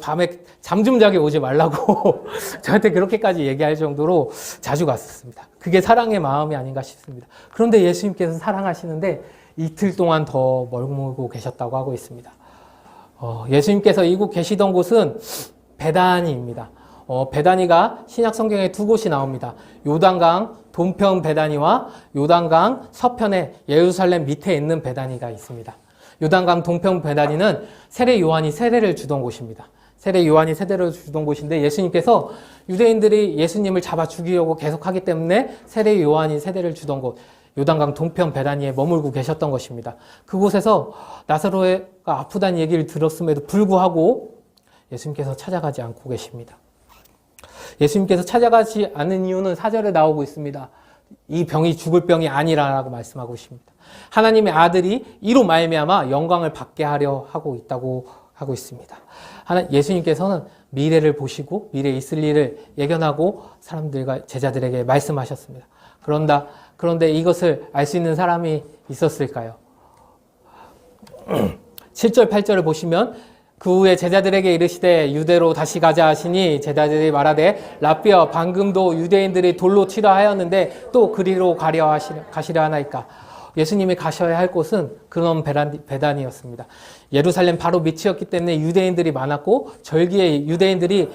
밤에 잠 좀 자게 오지 말라고 저한테 그렇게까지 얘기할 정도로 자주 갔었습니다. 그게 사랑의 마음이 아닌가 싶습니다. 그런데 예수님께서 사랑하시는데 이틀 동안 더 머물고 계셨다고 하고 있습니다. 예수님께서 이곳 계시던 곳은 베다니입니다. 베다니가 신약 성경에 두 곳이 나옵니다. 요단강 동편 베다니와 요단강 서편에 예루살렘 밑에 있는 베다니가 있습니다. 요단강 동편 베다니는 세례 요한이 세례를 주던 곳입니다. 세례 요한이 세례를 주던 곳인데 예수님께서 유대인들이 예수님을 잡아 죽이려고 계속하기 때문에 세례 요한이 세례를 주던 곳 요단강 동편 베다니에 머물고 계셨던 것입니다. 그곳에서 나사로가 아프다는 얘기를 들었음에도 불구하고 예수님께서 찾아가지 않고 계십니다. 예수님께서 찾아가지 않는 이유는 4절에 나오고 있습니다. 이 병이 죽을 병이 아니라라고 말씀하고 있습니다. 하나님의 아들이 이로 말미암아 영광을 받게 하려 하고 있다고 하고 있습니다. 예수님께서는 미래를 보시고 미래에 있을 일을 예견하고 사람들과 제자들에게 말씀하셨습니다. 그런데 이것을 알 수 있는 사람이 있었을까요? 7절, 8절을 보시면 그 후에 제자들에게 이르시되 유대로 다시 가자 하시니 제자들이 말하되 라삐어 방금도 유대인들이 돌로 치려 하였는데 또 그리로 가시려 하나이까. 예수님이 가셔야 할 곳은 그런 베단이었습니다. 예루살렘 바로 밑이었기 때문에 유대인들이 많았고 절기에 유대인들이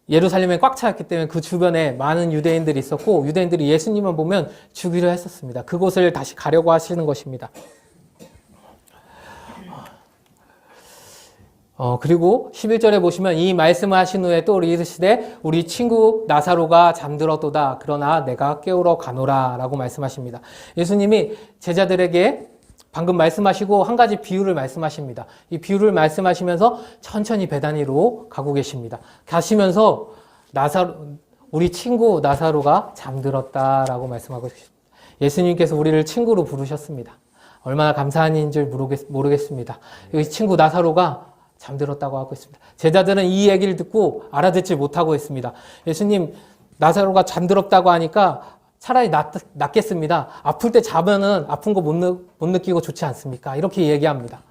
예루살렘에 꽉 차였기 때문에 그 주변에 많은 유대인들이 있었고 유대인들이 예수님을 보면 죽이려 했었습니다. 그곳을 다시 가려고 하시는 것입니다. 그리고 11절에 보시면 이 말씀을 하신 후에 또 이르시되 우리 친구 나사로가 잠들었도다. 그러나 내가 깨우러 가노라 라고 말씀하십니다. 예수님이 제자들에게 방금 말씀하시고 한 가지 비유를 말씀하십니다. 이 비유를 말씀하시면서 천천히 베다니로 가고 계십니다. 가시면서 우리 친구 나사로가 잠들었다라고 말씀하고 계십니다. 예수님께서 우리를 친구로 부르셨습니다. 얼마나 감사한 일인 줄 모르겠습니다. 이 친구 나사로가 잠들었다고 하고 있습니다. 제자들은 이 얘기를 듣고 알아듣지 못하고 있습니다. 예수님 나사로가 잠들었다고 하니까 차라리 낫겠습니다. 아플 때 자면은 아픈 거 못 느끼고 좋지 않습니까? 이렇게 얘기합니다.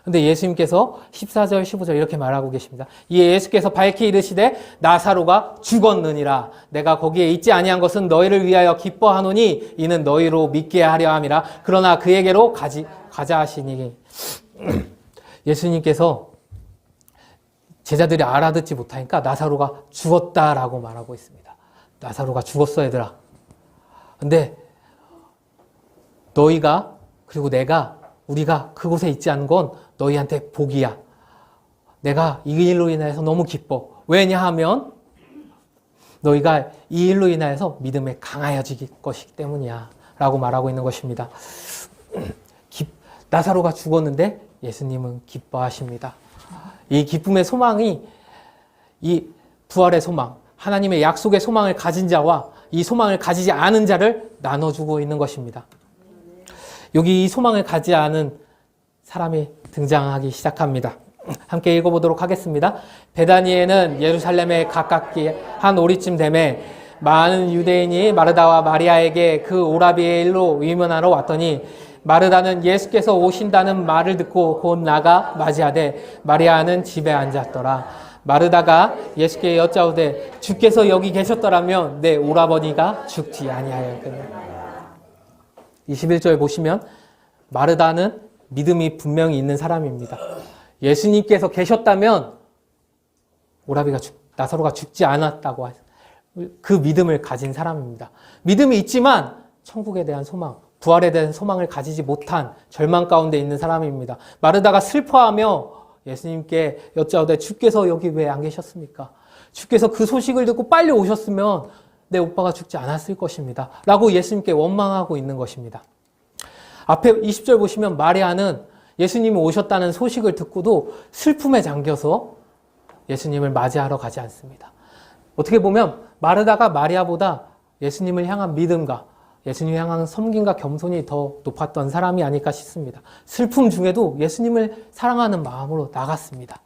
근데 예수님께서 14절, 15절 이렇게 말하고 계십니다. 이에 예수께서 밝히 이르시되 나사로가 죽었느니라. 내가 거기에 있지 아니한 것은 너희를 위하여 기뻐하노니 이는 너희로 믿게 하려 함이라. 그러나 그에게로 가자 하시니 예수님께서 제자들이 알아듣지 못하니까 나사로가 죽었다라고 말하고 있습니다. 나사로가 죽었어 얘들아. 근데 너희가 그리고 우리가 그곳에 있지 않은 건 너희한테 복이야. 내가 이 일로 인해서 너무 기뻐. 왜냐하면 너희가 이 일로 인하여서 믿음에 강하여질 것이기 때문이야 라고 말하고 있는 것입니다. 나사로가 죽었는데 예수님은 기뻐하십니다. 이 기쁨의 소망이 이 부활의 소망, 하나님의 약속의 소망을 가진 자와 이 소망을 가지지 않은 자를 나눠주고 있는 것입니다. 여기 이 소망을 가지지 않은 사람이 등장하기 시작합니다. 함께 읽어보도록 하겠습니다. 베다니에는 예루살렘에 가깝기 한 오리쯤 되매 많은 유대인이 마르다와 마리아에게 그 오라비의 일로 위문하러 왔더니 마르다는 예수께서 오신다는 말을 듣고 곧 나가 맞이하되 마리아는 집에 앉았더라. 마르다가 예수께 여짜오되 주께서 여기 계셨더라면 내 오라버니가 죽지 아니하였겠느냐. 21절 보시면 마르다는 믿음이 분명히 있는 사람입니다. 예수님께서 계셨다면 나사로가 죽지 않았다고 그 믿음을 가진 사람입니다. 믿음이 있지만 천국에 대한 소망, 부활에 대한 소망을 가지지 못한 절망 가운데 있는 사람입니다. 마르다가 슬퍼하며 예수님께 여짜오되 주께서 여기 왜 안 계셨습니까? 주께서 그 소식을 듣고 빨리 오셨으면 내 오빠가 죽지 않았을 것입니다. 라고 예수님께 원망하고 있는 것입니다. 앞에 20절 보시면 마리아는 예수님이 오셨다는 소식을 듣고도 슬픔에 잠겨서 예수님을 맞이하러 가지 않습니다. 어떻게 보면 마르다가 마리아보다 예수님을 향한 믿음과 예수님을 향한 섬김과 겸손이 더 높았던 사람이 아닐까 싶습니다. 슬픔 중에도 예수님을 사랑하는 마음으로 나갔습니다.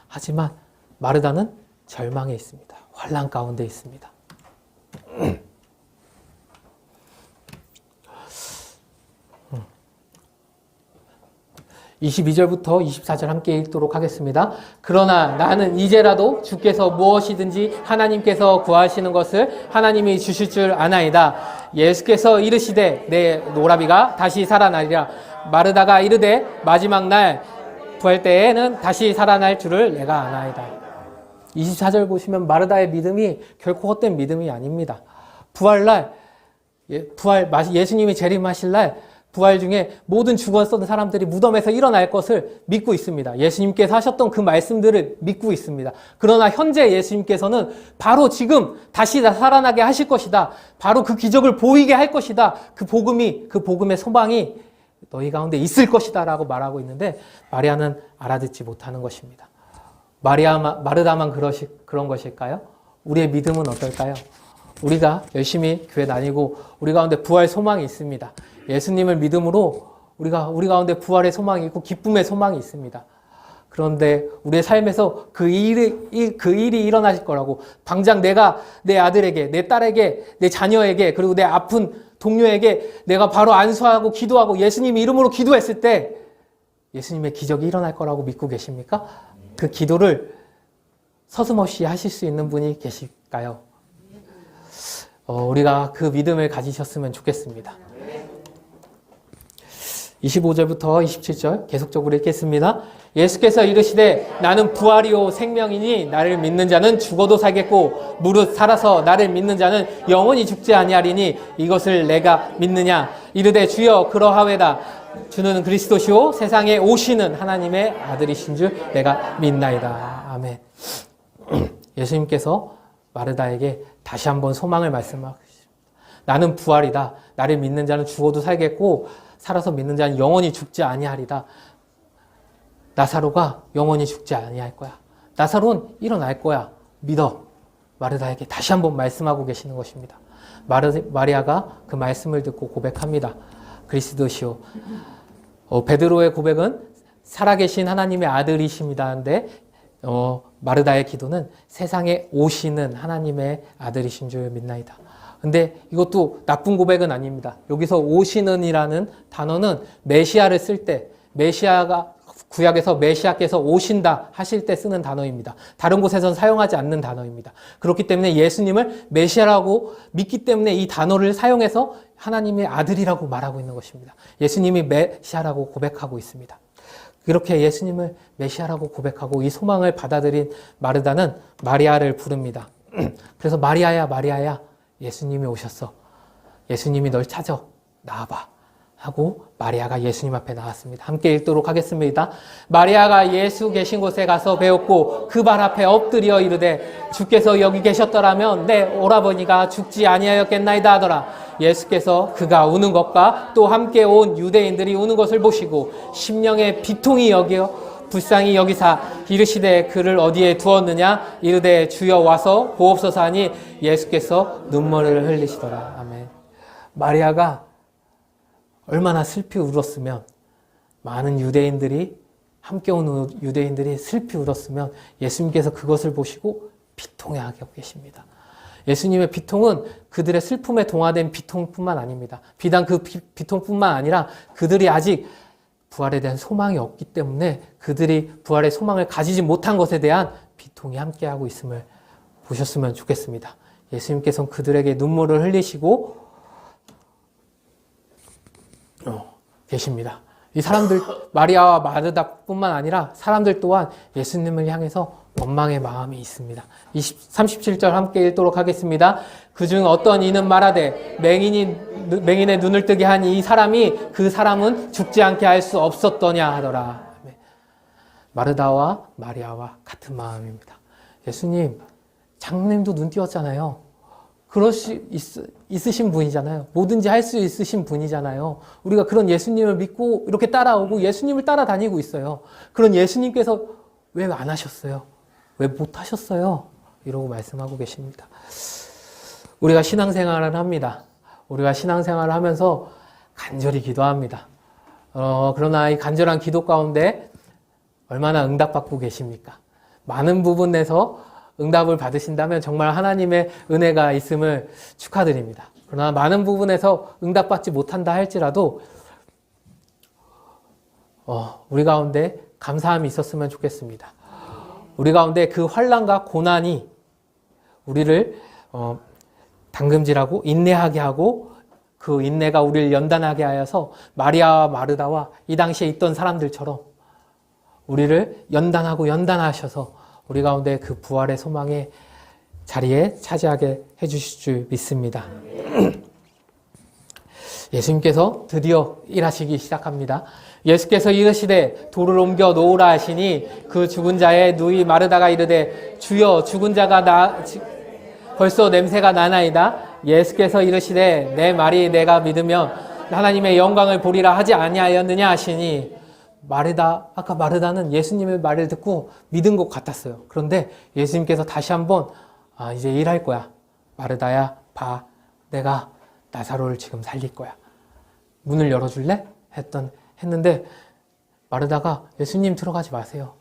하지만 마르다는 절망에 있습니다. 환난 가운데 있습니다. 22절부터 24절 함께 읽도록 하겠습니다. 그러나 나는 이제라도 주께서 무엇이든지 하나님께서 구하시는 것을 하나님이 주실 줄 아나이다. 예수께서 이르시되 내 오라비가 다시 살아나리라. 마르다가 이르되 마지막 날 부활 때에는 다시 살아날 줄을 내가 아나이다. 24절 보시면 마르다의 믿음이 결코 헛된 믿음이 아닙니다. 부활날, 예수님이 재림하실 날 부활 중에 모든 죽었던 사람들이 무덤에서 일어날 것을 믿고 있습니다. 예수님께서 하셨던 그 말씀들을 믿고 있습니다. 그러나 현재 예수님께서는 바로 지금 다시 살아나게 하실 것이다. 바로 그 기적을 보이게 할 것이다. 그 복음의 소망이 너희 가운데 있을 것이다 라고 말하고 있는데 마리아는 알아듣지 못하는 것입니다. 마르다만 그런 것일까요? 우리의 믿음은 어떨까요? 우리가 열심히 교회 다니고 우리 가운데 부활 소망이 있습니다. 예수님을 믿음으로 우리 가운데 부활의 소망이 있고 기쁨의 소망이 있습니다. 그런데 우리의 삶에서 그 일이 일어나실 거라고 당장 내가 내 아들에게, 내 딸에게, 내 자녀에게 그리고 내 아픈 동료에게 내가 바로 안수하고 기도하고 예수님의 이름으로 기도했을 때 예수님의 기적이 일어날 거라고 믿고 계십니까? 그 기도를 서슴없이 하실 수 있는 분이 계실까요? 우리가 그 믿음을 가지셨으면 좋겠습니다. 25절부터 27절 계속적으로 읽겠습니다. 예수께서 이르시되 나는 부활이요 생명이니 나를 믿는 자는 죽어도 살겠고 무릇 살아서 나를 믿는 자는 영원히 죽지 아니하리니 이것을 내가 믿느냐. 이르되 주여 그러하외다. 주는 그리스도시요 세상에 오시는 하나님의 아들이신 줄 내가 믿나이다. 아멘. 예수님께서 마르다에게 다시 한번 소망을 말씀하십니다. 나는 부활이다. 나를 믿는 자는 죽어도 살겠고 살아서 믿는 자는 영원히 죽지 아니하리다. 나사로가 영원히 죽지 아니할 거야. 나사로는 일어날 거야. 믿어. 마르다에게 다시 한번 말씀하고 계시는 것입니다. 마리아가 그 말씀을 듣고 고백합니다. 그리스도시요. 베드로의 고백은 살아계신 하나님의 아들이십니다인데 마르다의 기도는 세상에 오시는 하나님의 아들이신 줄 믿나이다. 근데 이것도 나쁜 고백은 아닙니다. 여기서 오시는이라는 단어는 메시아를 쓸 때, 메시아가 구약에서 메시아께서 오신다 하실 때 쓰는 단어입니다. 다른 곳에서는 사용하지 않는 단어입니다. 그렇기 때문에 예수님을 메시아라고 믿기 때문에 이 단어를 사용해서 하나님의 아들이라고 말하고 있는 것입니다. 예수님이 메시아라고 고백하고 있습니다. 그렇게 예수님을 메시아라고 고백하고 이 소망을 받아들인 마르다는 마리아를 부릅니다. 그래서 마리아야 마리아야 예수님이 오셨어. 예수님이 널 찾아. 나와봐. 하고 마리아가 예수님 앞에 나왔습니다. 함께 읽도록 하겠습니다. 마리아가 예수 계신 곳에 가서 배웠고 그 발 앞에 엎드려 이르되 주께서 여기 계셨더라면 내 오라버니가 죽지 아니하였겠나이다 하더라. 예수께서 그가 우는 것과 또 함께 온 유대인들이 우는 것을 보시고 심령의 비통이 여겨 불쌍히 여기사 이르시되 그를 어디에 두었느냐 이르되 주여 와서 보옵소서 하니 예수께서 눈물을 흘리시더라. 아멘. 마리아가 얼마나 슬피 울었으면 많은 유대인들이 함께 온 유대인들이 슬피 울었으면 예수님께서 그것을 보시고 비통해하고 계십니다. 예수님의 비통은 그들의 슬픔에 동화된 비통뿐만 아닙니다. 비단 그 비통뿐만 아니라 그들이 아직 부활에 대한 소망이 없기 때문에 그들이 부활의 소망을 가지지 못한 것에 대한 비통이 함께하고 있음을 보셨으면 좋겠습니다. 예수님께서는 그들에게 눈물을 흘리시고 계십니다. 이 사람들, 마리아와 마르다뿐만 아니라 사람들 또한 예수님을 향해서 원망의 마음이 있습니다. 37절 함께 읽도록 하겠습니다. 그중 어떤 이는 말하되 맹인의 눈을 뜨게 한 이 사람이 그 사람은 죽지 않게 할 수 없었더냐 하더라. 마르다와 마리아와 같은 마음입니다. 예수님, 장님도 눈 띄었잖아요. 그럴 수 있으신 분이잖아요. 뭐든지 할 수 있으신 분이잖아요. 우리가 그런 예수님을 믿고 이렇게 따라오고 예수님을 따라다니고 있어요. 그런 예수님께서 왜 안 하셨어요? 왜 못 하셨어요? 이러고 말씀하고 계십니다. 우리가 신앙생활을 합니다. 우리가 신앙생활을 하면서 간절히 기도합니다. 그러나 이 간절한 기도 가운데 얼마나 응답받고 계십니까? 많은 부분에서 응답을 받으신다면 정말 하나님의 은혜가 있음을 축하드립니다. 그러나 많은 부분에서 응답받지 못한다 할지라도 우리 가운데 감사함이 있었으면 좋겠습니다. 우리 가운데 그 환난과 고난이 우리를 당금질하고 인내하게 하고 그 인내가 우리를 연단하게 하여서 마리아와 마르다와 이 당시에 있던 사람들처럼 우리를 연단하고 연단하셔서 우리 가운데 그 부활의 소망의 자리에 차지하게 해주실 줄 믿습니다. 예수님께서 드디어 일하시기 시작합니다. 예수께서 이르시되 돌을 옮겨 놓으라 하시니 그 죽은 자의 누이 마르다가 이르되 주여 죽은 자가 벌써 냄새가 나나이다. 예수께서 이르시되 내 말이 내가 믿으면 하나님의 영광을 보리라 하지 아니하였느냐 하시니 아까 마르다는 예수님의 말을 듣고 믿은 것 같았어요. 그런데 예수님께서 다시 한번 이제 일할 거야. 마르다야, 봐. 내가 나사로를 지금 살릴 거야. 문을 열어줄래? 했는데 마르다가 예수님 들어가지 마세요.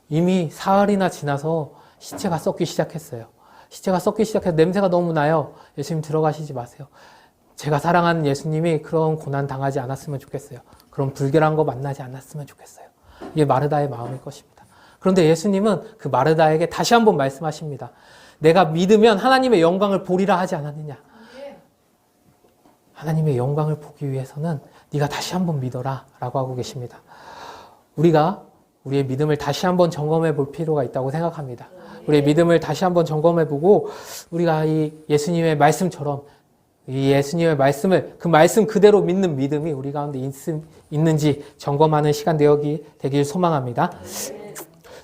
이미 사흘이나 지나서 시체가 썩기 시작했어요. 시체가 썩기 시작해서 냄새가 너무 나요. 예수님 들어가시지 마세요. 제가 사랑하는 예수님이 그런 고난 당하지 않았으면 좋겠어요. 그런 불결한 거 만나지 않았으면 좋겠어요. 이게 마르다의 마음일 것입니다. 그런데 예수님은 그 마르다에게 다시 한번 말씀하십니다. 내가 믿으면 하나님의 영광을 보리라 하지 않았느냐. 하나님의 영광을 보기 위해서는 네가 다시 한번 믿어라 라고 하고 계십니다. 우리가 우리의 믿음을 다시 한번 점검해 볼 필요가 있다고 생각합니다. 우리의 믿음을 다시 한번 점검해 보고 우리가 이 예수님의 말씀처럼 이 예수님의 말씀을 그 말씀 그대로 믿는 믿음이 우리 가운데 있는지 점검하는 시간 되길 소망합니다.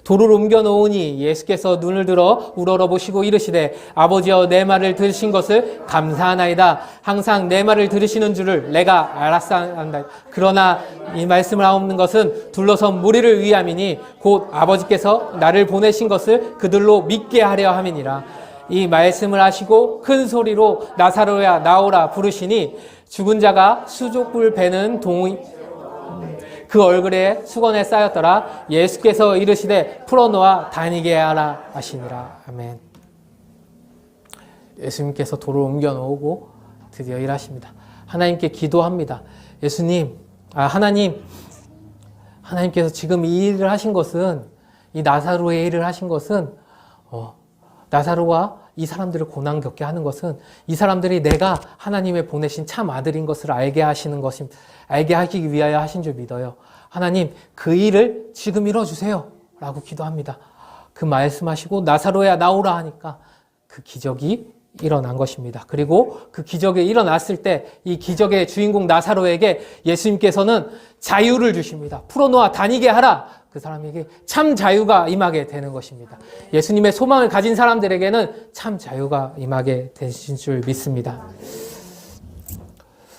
돌을 옮겨 놓으니 예수께서 눈을 들어 우러러보시고 이르시되 아버지여 내 말을 들으신 것을 감사하나이다. 항상 내 말을 들으시는 줄을 내가 알았사온다. 그러나 이 말씀을 하옵는 것은 둘러선 무리를 위함이니 곧 아버지께서 나를 보내신 것을 그들로 믿게 하려 함이니라. 이 말씀을 하시고 큰 소리로 나사로야 나오라 부르시니 죽은 자가 수족을 베는 그 얼굴에 수건에 쌓였더라. 예수께서 이르시되 풀어놓아 다니게 하라 하시니라. 아멘. 예수님께서 돌을 옮겨 놓으고 드디어 일하십니다. 하나님께 기도합니다. 하나님께서 지금 이 일을 하신 것은 이 나사로의 일을 하신 것은 나사로가 이 사람들을 고난 겪게 하는 것은 이 사람들이 내가 하나님의 보내신 참 아들인 것을 알게 하기 위하여 하신 줄 믿어요. 하나님, 그 일을 지금 이뤄주세요. 라고 기도합니다. 그 말씀하시고 나사로야 나오라 하니까 그 기적이 일어난 것입니다. 그리고 그 기적이 일어났을 때 이 기적의 주인공 나사로에게 예수님께서는 자유를 주십니다. 풀어놓아 다니게 하라. 그 사람에게 참 자유가 임하게 되는 것입니다. 예수님의 소망을 가진 사람들에게는 참 자유가 임하게 되신 줄 믿습니다.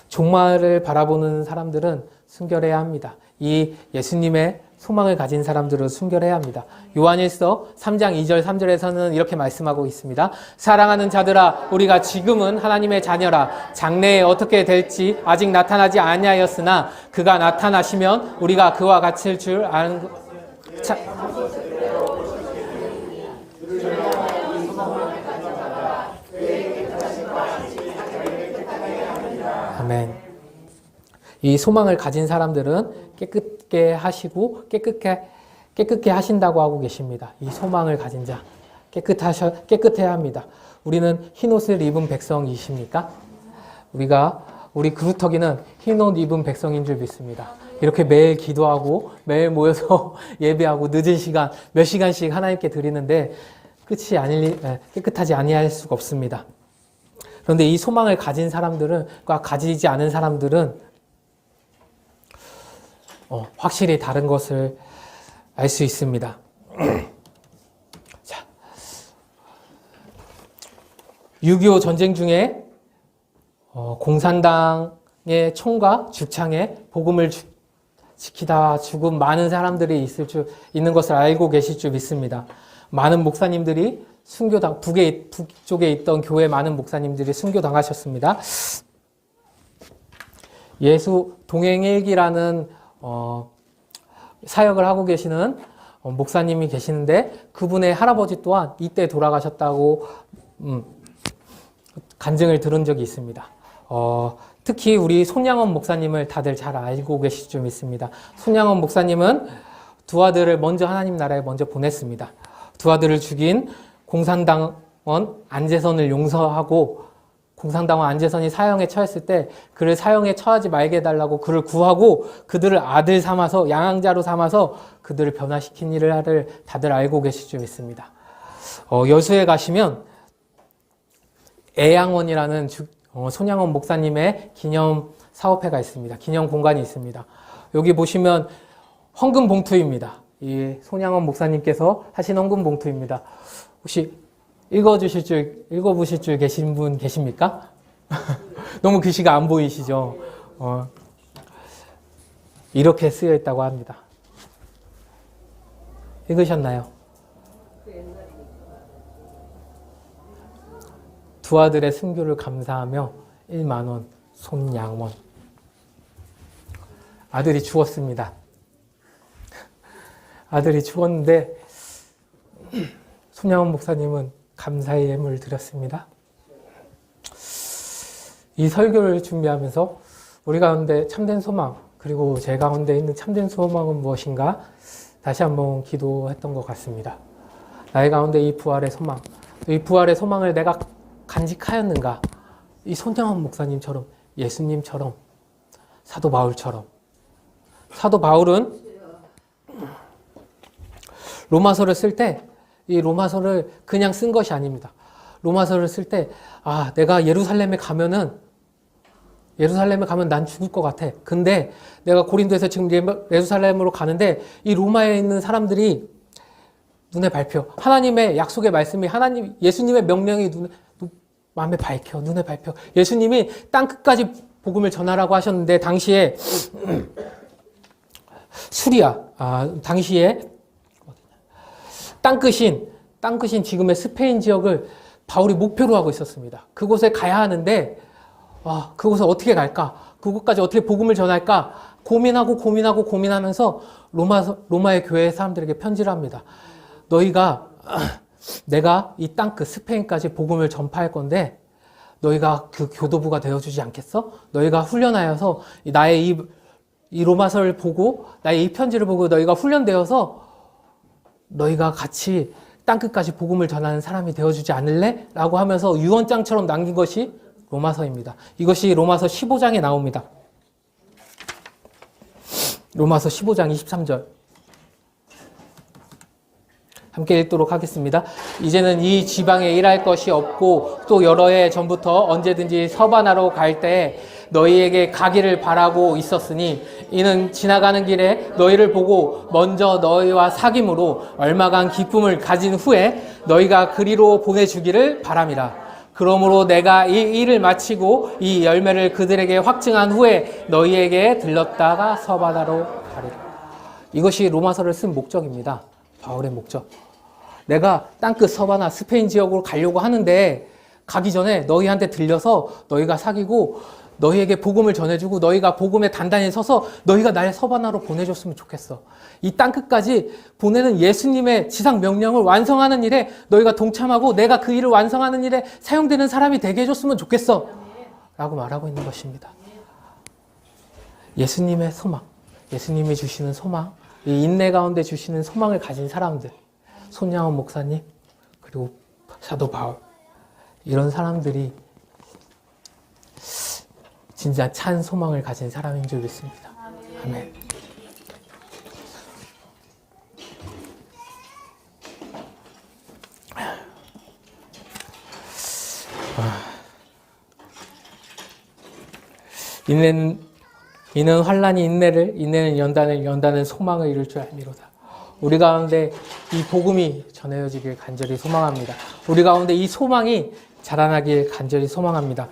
종말을 바라보는 사람들은 순결해야 합니다. 이 예수님의 소망을 가진 사람들은 순결해야 합니다. 요한일서 3장 2절 3절에서는 이렇게 말씀하고 있습니다. 사랑하는 자들아 우리가 지금은 하나님의 자녀라. 장래에 어떻게 될지 아직 나타나지 아니하였으나 그가 나타나시면 우리가 그와 같을 줄 아는 것. 아멘. 이 소망을 가진 사람들은 깨끗게 하시고 깨끗게 하신다고 하고 계십니다. 이 소망을 가진 자 깨끗해야 합니다. 우리는 흰옷을 입은 백성이십니까? 우리 그루터기는 흰옷 입은 백성인 줄 믿습니다. 이렇게 매일 기도하고 매일 모여서 예배하고 늦은 시간 몇 시간씩 하나님께 드리는데 깨끗하지 아니할 수가 없습니다. 그런데 이 소망을 가진 사람들과 가지지 않은 사람들은 확실히 다른 것을 알 수 있습니다. 자, 6.25 전쟁 중에 공산당의 총과 죽창에 복음을 지키다 죽은 많은 사람들이 있는 것을 알고 계실 줄 믿습니다. 많은 목사님들이 북쪽에 있던 교회 많은 목사님들이 순교당하셨습니다. 예수 동행일기라는 사역을 하고 계시는 목사님이 계시는데 그분의 할아버지 또한 이때 돌아가셨다고 간증을 들은 적이 있습니다. 특히 우리 손양원 목사님을 다들 잘 알고 계실 줄 믿습니다. 손양원 목사님은 두 아들을 먼저 하나님 나라에 먼저 보냈습니다. 두 아들을 죽인 공산당원 안재선을 용서하고 공산당원 안재선이 사형에 처했을 때 그를 사형에 처하지 말게 해달라고 그를 구하고 그들을 아들 삼아서 양양자로 삼아서 그들을 변화시킨 일을 다들 알고 계실 줄 믿습니다. 여수에 가시면 애양원이라는 손양원 목사님의 기념 사업회가 있습니다. 기념 공간이 있습니다. 여기 보시면 헌금 봉투입니다. 이 손양원 목사님께서 하신 헌금 봉투입니다. 혹시 읽어보실 줄 계신 분 계십니까? 너무 글씨가 안 보이시죠? 이렇게 쓰여 있다고 합니다. 읽으셨나요? 두 아들의 순교를 감사하며 1만 원 손양원. 아들이 죽었습니다. 아들이 죽었는데 손양원 목사님은 감사의 예물을 드렸습니다. 이 설교를 준비하면서 우리 가운데 참된 소망, 그리고 제 가운데 있는 참된 소망은 무엇인가 다시 한번 기도했던 것 같습니다. 나의 가운데 이 부활의 소망, 이 부활의 소망을 내가 간직하였는가? 이 손양원 목사님처럼, 예수님처럼, 사도 바울처럼. 사도 바울은 로마서를 쓸 때 이 로마서를 그냥 쓴 것이 아닙니다. 로마서를 쓸 때 내가 예루살렘에 가면 난 죽을 것 같아. 근데 내가 고린도에서 지금 예루살렘으로 가는데 이 로마에 있는 사람들이 눈에 밟혀. 하나님의 약속의 말씀이 예수님의 명령이 마음에 밝혀. 눈에 밟혀. 예수님이 땅 끝까지 복음을 전하라고 하셨는데 당시에 당시에 땅끝인 지금의 스페인 지역을 바울이 목표로 하고 있었습니다. 그곳에 가야 하는데 그곳에 어떻게 갈까? 그곳까지 어떻게 복음을 전할까? 고민하면서 로마의 교회 사람들에게 편지를 합니다. 내가 이 땅끝 스페인까지 복음을 전파할 건데 너희가 그 교도부가 되어주지 않겠어? 너희가 훈련하여서 나의 이 로마서를 보고 나의 이 편지를 보고 너희가 훈련되어서 너희가 같이 땅끝까지 복음을 전하는 사람이 되어주지 않을래? 라고 하면서 유언장처럼 남긴 것이 로마서입니다. 이것이 로마서 15장에 나옵니다. 로마서 15장 23절. 함께 읽도록 하겠습니다. 이제는 이 지방에 일할 것이 없고 또 여러 해 전부터 언제든지 서바나로 갈 때 너희에게 가기를 바라고 있었으니 이는 지나가는 길에 너희를 보고 먼저 너희와 사귐으로 얼마간 기쁨을 가진 후에 너희가 그리로 보내주기를 바람이라. 그러므로 내가 이 일을 마치고 이 열매를 그들에게 확증한 후에 너희에게 들렀다가 서바나로 가리라. 이것이 로마서를 쓴 목적입니다. 바울의 목적. 내가 땅끝 서바나 스페인 지역으로 가려고 하는데 가기 전에 너희한테 들려서 너희가 사귀고 너희에게 복음을 전해주고 너희가 복음에 단단히 서서 너희가 날 서바나로 보내줬으면 좋겠어. 이 땅끝까지 보내는 예수님의 지상 명령을 완성하는 일에 너희가 동참하고 내가 그 일을 완성하는 일에 사용되는 사람이 되게 해줬으면 좋겠어. 라고 말하고 있는 것입니다. 예수님의 소망, 예수님이 주시는 소망, 이 인내 가운데 주시는 소망을 가진 사람들, 손양원 목사님, 그리고 사도 바울, 이런 사람들이 진짜 찬 소망을 가진 사람인 줄 믿습니다. 아멘. 이는 환난이 인내를, 인내는 연단은 소망을 이룰 줄 알미로다. 우리 가운데 이 복음이 전해지길 간절히 소망합니다. 우리 가운데 이 소망이 자라나길 간절히 소망합니다.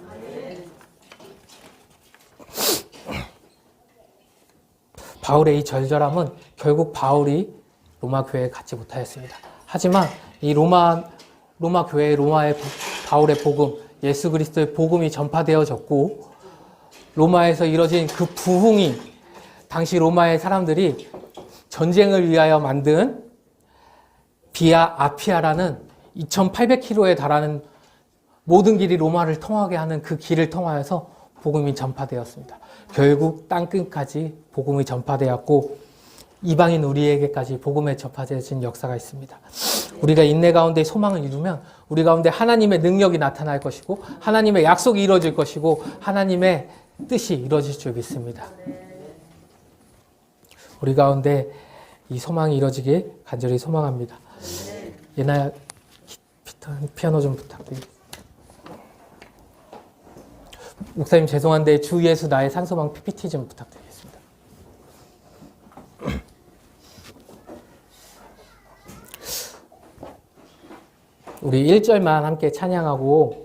바울의 이 절절함은 결국 바울이 로마 교회에 갖지 못하였습니다. 하지만 이 로마 교회의 바울의 복음, 예수 그리스도의 복음이 전파되어졌고, 로마에서 이뤄진 그 부흥이 당시 로마의 사람들이 전쟁을 위하여 만든 비아 아피아라는 2800km에 달하는 모든 길이 로마를 통하게 하는 그 길을 통하여서 복음이 전파되었습니다. 결국 땅끝까지 복음이 전파되었고 이방인 우리에게까지 복음에 전파되어진 역사가 있습니다. 우리가 인내 가운데 소망을 이루면 우리 가운데 하나님의 능력이 나타날 것이고 하나님의 약속이 이루어질 것이고 하나님의 뜻이 이루어질 줄 믿습니다. 우리 가운데 이 소망이 이루어지길 간절히 소망합니다. 예나야 피아노 좀 부탁드립니다. 목사님 죄송한데 주 예수 나의 산소망 PPT 좀 부탁드리겠습니다. 우리 1절만 함께 찬양하고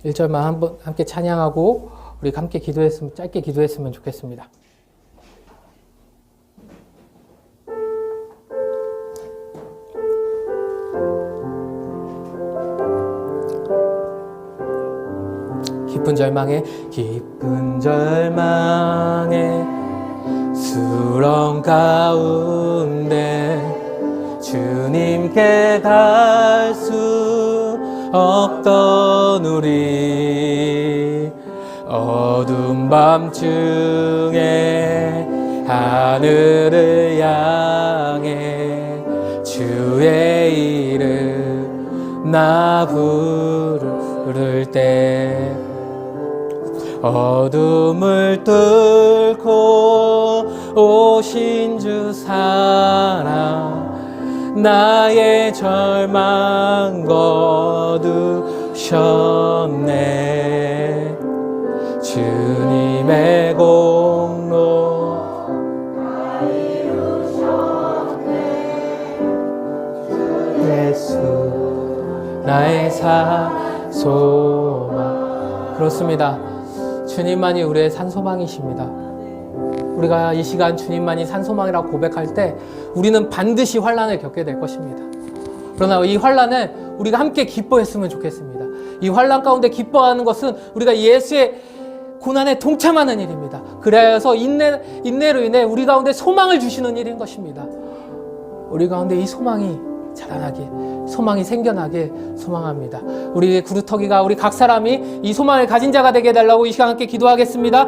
1절만 한번 함께 찬양하고 우리 함께 기도했으면 짧게 기도했으면 좋겠습니다. 깊은 절망에 수렁 가운데 주님께 갈 수 없던 우리 어두운 밤중에 하늘을 향해 주의 이름 나 부를 때 어둠을 뚫고 오신 주 사랑 나의 절망 거두셨네 주님의 공로 예수 나의 산소망 그렇습니다. 주님만이 우리의 산소망이십니다. 우리가 이 시간 주님만이 산소망이라고 고백할 때 우리는 반드시 환난을 겪게 될 것입니다. 그러나 이 환난을 우리가 함께 기뻐했으면 좋겠습니다. 이 환난 가운데 기뻐하는 것은 우리가 예수의 고난에 동참하는 일입니다. 그래서 인내로 인해 우리 가운데 소망을 주시는 일인 것입니다. 우리 가운데 이 소망이 자라나게, 소망이 생겨나게 소망합니다. 우리 구루터기가 우리 각 사람이 이 소망을 가진 자가 되게 해달라고 이 시간 함께 기도하겠습니다.